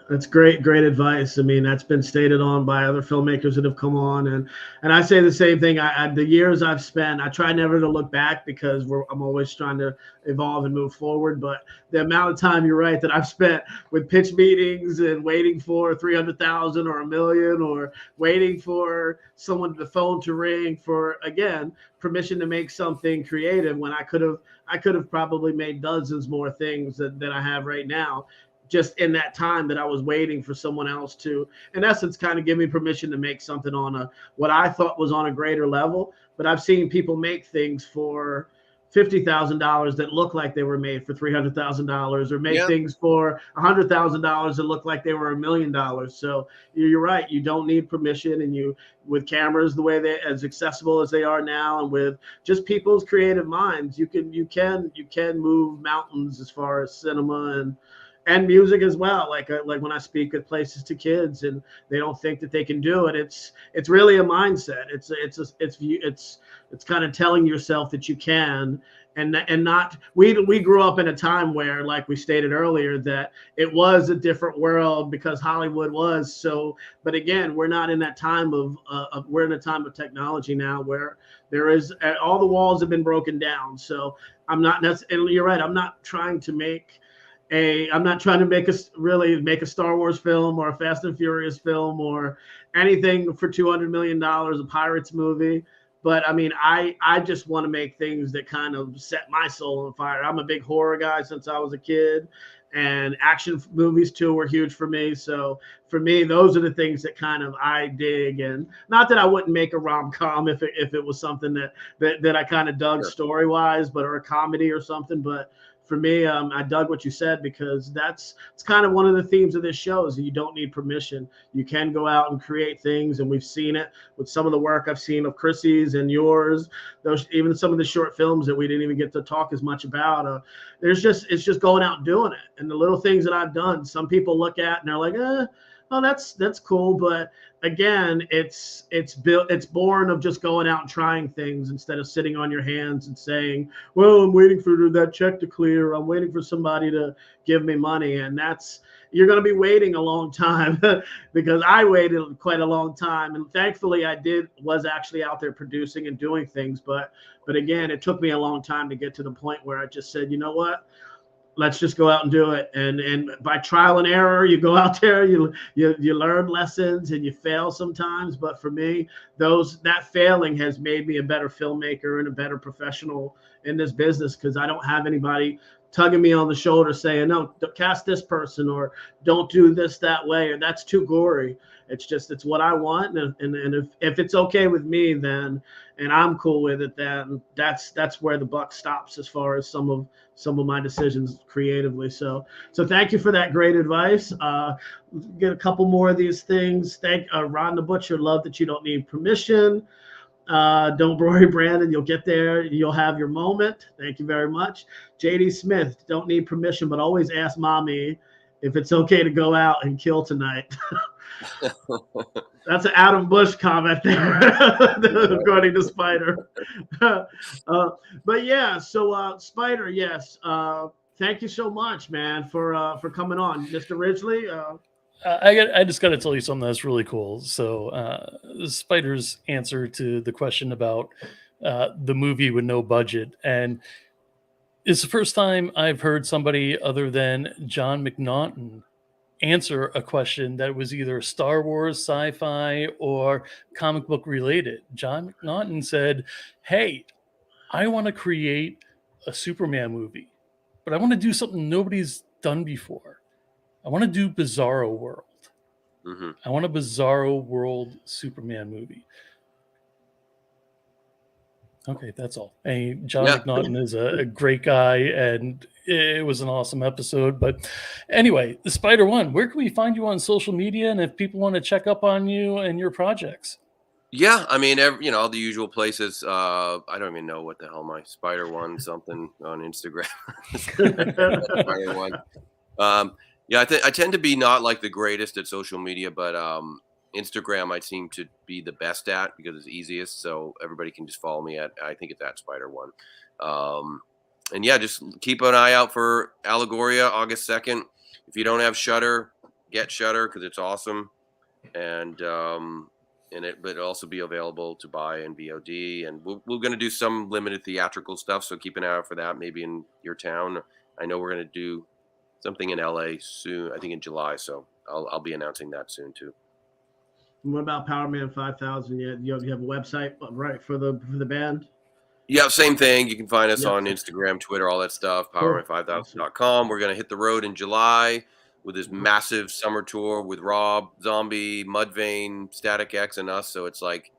That's great advice. I mean, that's been stated on by other filmmakers that have come on, and I say the same thing. The years I've spent, I try never to look back, because I'm always trying to evolve and move forward. But the amount of time, you're right, that I've spent with pitch meetings and waiting for 300,000 or $1 million, or waiting for the phone to ring for, again, permission to make something creative, when I could have probably made dozens more things that I have right now, just in that time that I was waiting for someone else to, in essence, kind of give me permission to make something on what I thought was on a greater level. But I've seen people make things for $50,000 that look like they were made for $300,000, or make things for $100,000 that look like they were $1 million. So you're right. You don't need permission, and with cameras the way they as accessible as they are now, and with just people's creative minds, you can move mountains as far as cinema and music as well. Like when I speak at places to kids and they don't think that they can do it, it's really a mindset. It's kind of telling yourself that you can, and not. We grew up in a time where, like we stated earlier, that it was a different world because Hollywood was so. But again, we're not in that time we're in a time of technology now where there is, all the walls have been broken down. So and you're right. I'm not trying to make a Star Wars film or a Fast and Furious film or anything for $200 million, a Pirates movie. But I mean, I just want to make things that kind of set my soul on fire. I'm a big horror guy since I was a kid, and action movies too were huge for me. So for me, those are the things that kind of I dig. And not that I wouldn't make a rom-com if it was something that I kind of dug story-wise, or a comedy or something. But for me, I dug what you said, because it's kind of one of the themes of this show is that you don't need permission. You can go out and create things, and we've seen it with some of the work I've seen of Chrissy's and yours. Those, even some of the short films that we didn't even get to talk as much about. It's just going out and doing it, and the little things that I've done. Some people look at and they're like, oh, that's cool, but again, it's born of just going out and trying things instead of sitting on your hands and saying, well, I'm waiting for that check to clear. I'm waiting for somebody to give me money. And you're going to be waiting a long time because I waited quite a long time. And thankfully was actually out there producing and doing things. But again, it took me a long time to get to the point where I just said, you know what? Let's just go out and do it. And by trial and error, you go out there, you learn lessons, and you fail sometimes. But for me, that failing has made me a better filmmaker and a better professional in this business, because I don't have anybody tugging me on the shoulder saying, no, cast this person, or don't do this that way, or that's too gory. It's what I want. And if it's okay with me, then, and I'm cool with it, then that's where the buck stops as far as some of my decisions creatively. So thank you for that great advice. Get a couple more of these things. Thank Ron the Butcher. Love that you don't need permission. Don't worry, Brandon, you'll get there. You'll have your moment. Thank you very much. JD Smith, don't need permission, but always ask mommy if it's okay to go out and kill tonight. That's an Adam Bush comment there, according to Spider. But yeah, so Spider, yes. Thank you so much, man, for coming on. Mr. Ridgely. I just got to tell you something that's really cool. So Spider's answer to the question about the movie with no budget, and it's the first time I've heard somebody other than John McNaughton answer a question that was either Star Wars, sci-fi, or comic book related. John McNaughton said, hey, I want to create a Superman movie, but I want to do something nobody's done before. I want to do Bizarro World. Mm-hmm. I want a Bizarro World Superman movie. Okay, that's all. And John McNaughton is a great guy, and it was an awesome episode. But anyway, the Spider One, where can we find you on social media, and if people want to check up on you and your projects? Yeah, I memean, all the usual places. I don't even know what the hell my Spider One something on Instagram. Spider One. Yeah, I tend to be not like the greatest at social media, but Instagram I seem to be the best at because it's easiest. So everybody can just follow me I think it's at Spider One. And yeah, just keep an eye out for Allegoria August 2nd. If you don't have Shudder, get Shudder because it's awesome. And it'll also be available to buy in VOD. And we're going to do some limited theatrical stuff, so keep an eye out for that. Maybe in your town. I know we're going to do something in LA soon. I think in July. So I'll be announcing that soon too. What about POWERMAN 5000? You have a website, right, for the band? Yeah, same thing. You can find us on Instagram, Twitter, all that stuff. PowerMan5000.com. We're going to hit the road in July with this massive summer tour with Rob, Zombie, Mudvayne, Static X, and us. So it's like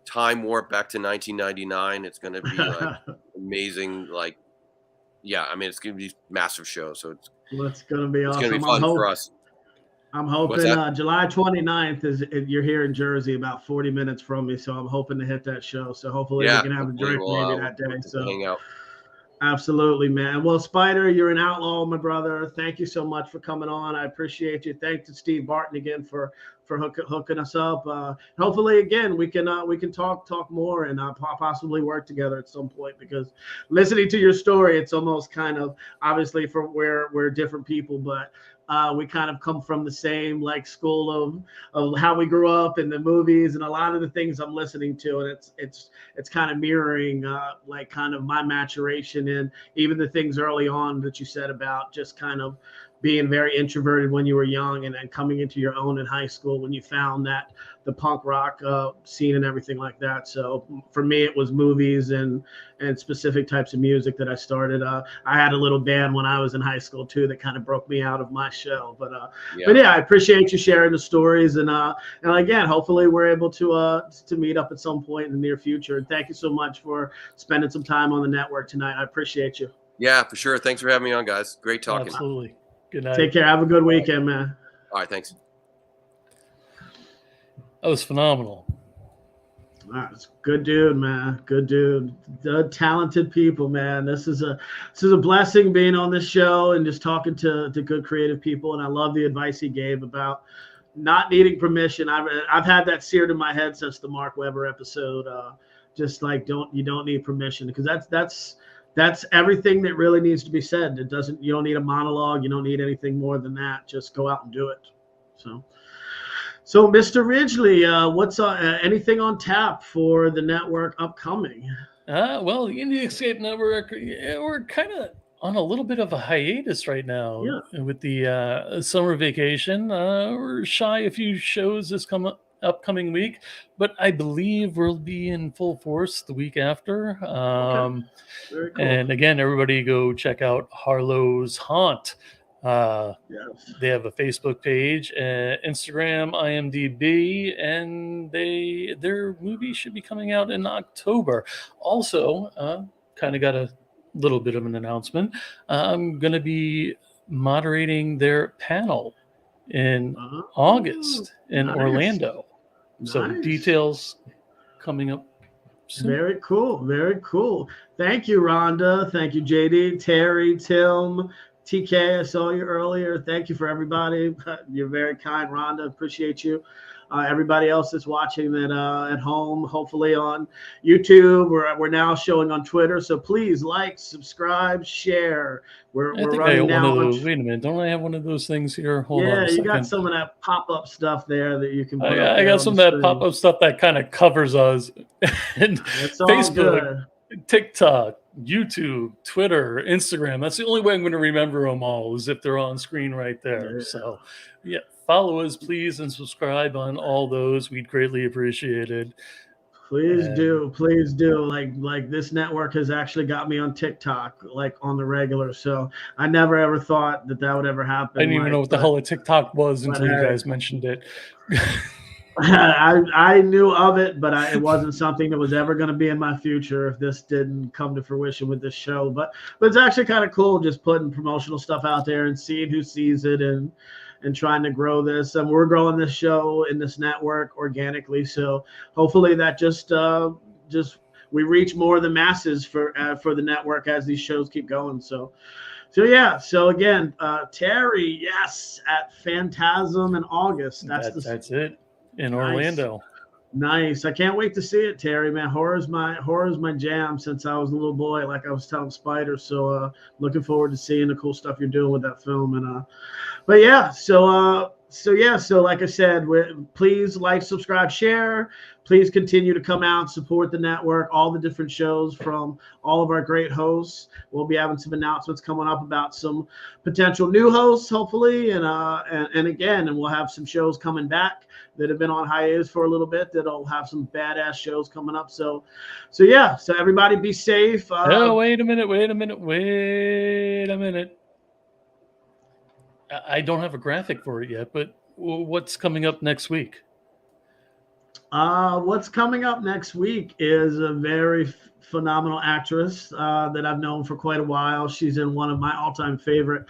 time warp back to 1999. It's going to be like amazing. Like, yeah, I mean, it's going to be a massive show. So it's going to be awesome. It's going to be fun for us. I'm hoping July 29th you're here in Jersey, about 40 minutes from me. So I'm hoping to hit that show. So hopefully we can have a drink maybe that day. So hang out. Absolutely, man. Well, Spider, you're an outlaw, my brother. Thank you so much for coming on. I appreciate you. Thanks to Steve Barton again for hooking us up. Hopefully, again, we can talk more and possibly work together at some point, because listening to your story, it's almost kind of obviously from where we're different people, but we kind of come from the same like school of how we grew up in the movies and a lot of the things I'm listening to, and it's kind of mirroring like kind of my maturation and even the things early on that you said about just kind of being very introverted when you were young and then coming into your own in high school when you found that the punk rock scene and everything like that. So for me, it was movies and specific types of music that I started. I had a little band when I was in high school too that kind of broke me out of my shell. But yeah, I appreciate you sharing the stories, and again, hopefully we're able to meet up at some point in the near future. And thank you so much for spending some time on the network tonight. I appreciate you. Yeah, for sure. Thanks for having me on, guys. Great talking. Absolutely. Good night. Take care. Have a good weekend, man. All right, thanks. That was phenomenal. That's good dude, man. Good dude. The talented people, man. This is a blessing being on this show and just talking to good creative people. And I love the advice he gave about not needing permission. I've had that seared in my head since the Mark Webber episode. Just like you don't need permission, because that's everything that really needs to be said. You don't need a monologue. You don't need anything more than that. Just go out and do it. So Mr. Ridgely, what's anything on tap for the network upcoming? Well, the Indie Escape Network, we're kind of on a little bit of a hiatus right now with the summer vacation. We're shy a few shows this upcoming week, but I believe we'll be in full force the week after. Okay. Very cool. And again, everybody go check out Harlow's Haunt. Yes. They have a Facebook page, Instagram, IMDb, and their movie should be coming out in October. Also, kind of got a little bit of an announcement. I'm going to be moderating their panel in August in Orlando. So details coming up soon. Very cool. Very cool. Thank you, Rhonda. Thank you, JD, Terry, Tim, TK, I saw you earlier. Thank you for everybody. You're very kind, Rhonda. Appreciate you. Everybody else that's watching that at home, hopefully on YouTube. We're now showing on Twitter. So please like, subscribe, share. We're running now. Wait a minute. Don't I have one of those things here? Hold on a you second. got some of that pop-up stuff there that you can put I got some of that pop-up stuff that kind of covers us. And it's all Facebook, good. TikTok, YouTube, Twitter, Instagram. That's the only way I'm going to remember them all, is if they're on screen right there. So, yeah, follow us, please, and subscribe on all those. We'd greatly appreciate it. Please do. Like this network has actually got me on TikTok, like on the regular. So I never ever thought that would ever happen. I didn't even know what the hell a TikTok was until you guys mentioned it. I knew of it, but it wasn't something that was ever going to be in my future if this didn't come to fruition with this show. But it's actually kind of cool just putting promotional stuff out there and seeing who sees it and trying to grow this. And we're growing this show in this network organically. So hopefully that just we reach more of the masses for the network as these shows keep going. So yeah. So again, Terry, yes, at Phantasm in August. That's it. In Orlando. Nice. I can't wait to see it, Terry, man. Horror's my jam since I was a little boy, like I was telling Spider. So looking forward to seeing the cool stuff you're doing with that film. And but yeah, so like I said, please like, subscribe, share. Please continue to come out, support the network, all the different shows from all of our great hosts. We'll be having some announcements coming up about some potential new hosts, hopefully, and we'll have some shows coming back that have been on hiatus for a little bit that'll have some badass shows coming up. So yeah, so everybody be safe. Wait a minute. I don't have a graphic for it yet, but what's coming up next week? What's coming up next week is a very phenomenal actress that I've known for quite a while. She's in one of my all-time favorite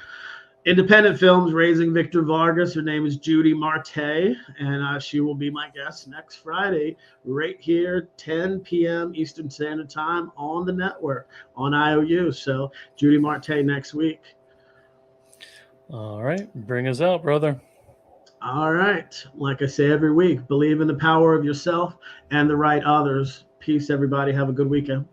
independent films, Raising Victor Vargas. Her name is Judy Marte, and she will be my guest next Friday right here, 10 p.m. Eastern Standard Time on the network, on IOU. So Judy Marte next week. All right. Bring us out, brother. All right. Like I say every week, believe in the power of yourself and the right others. Peace, everybody. Have a good weekend.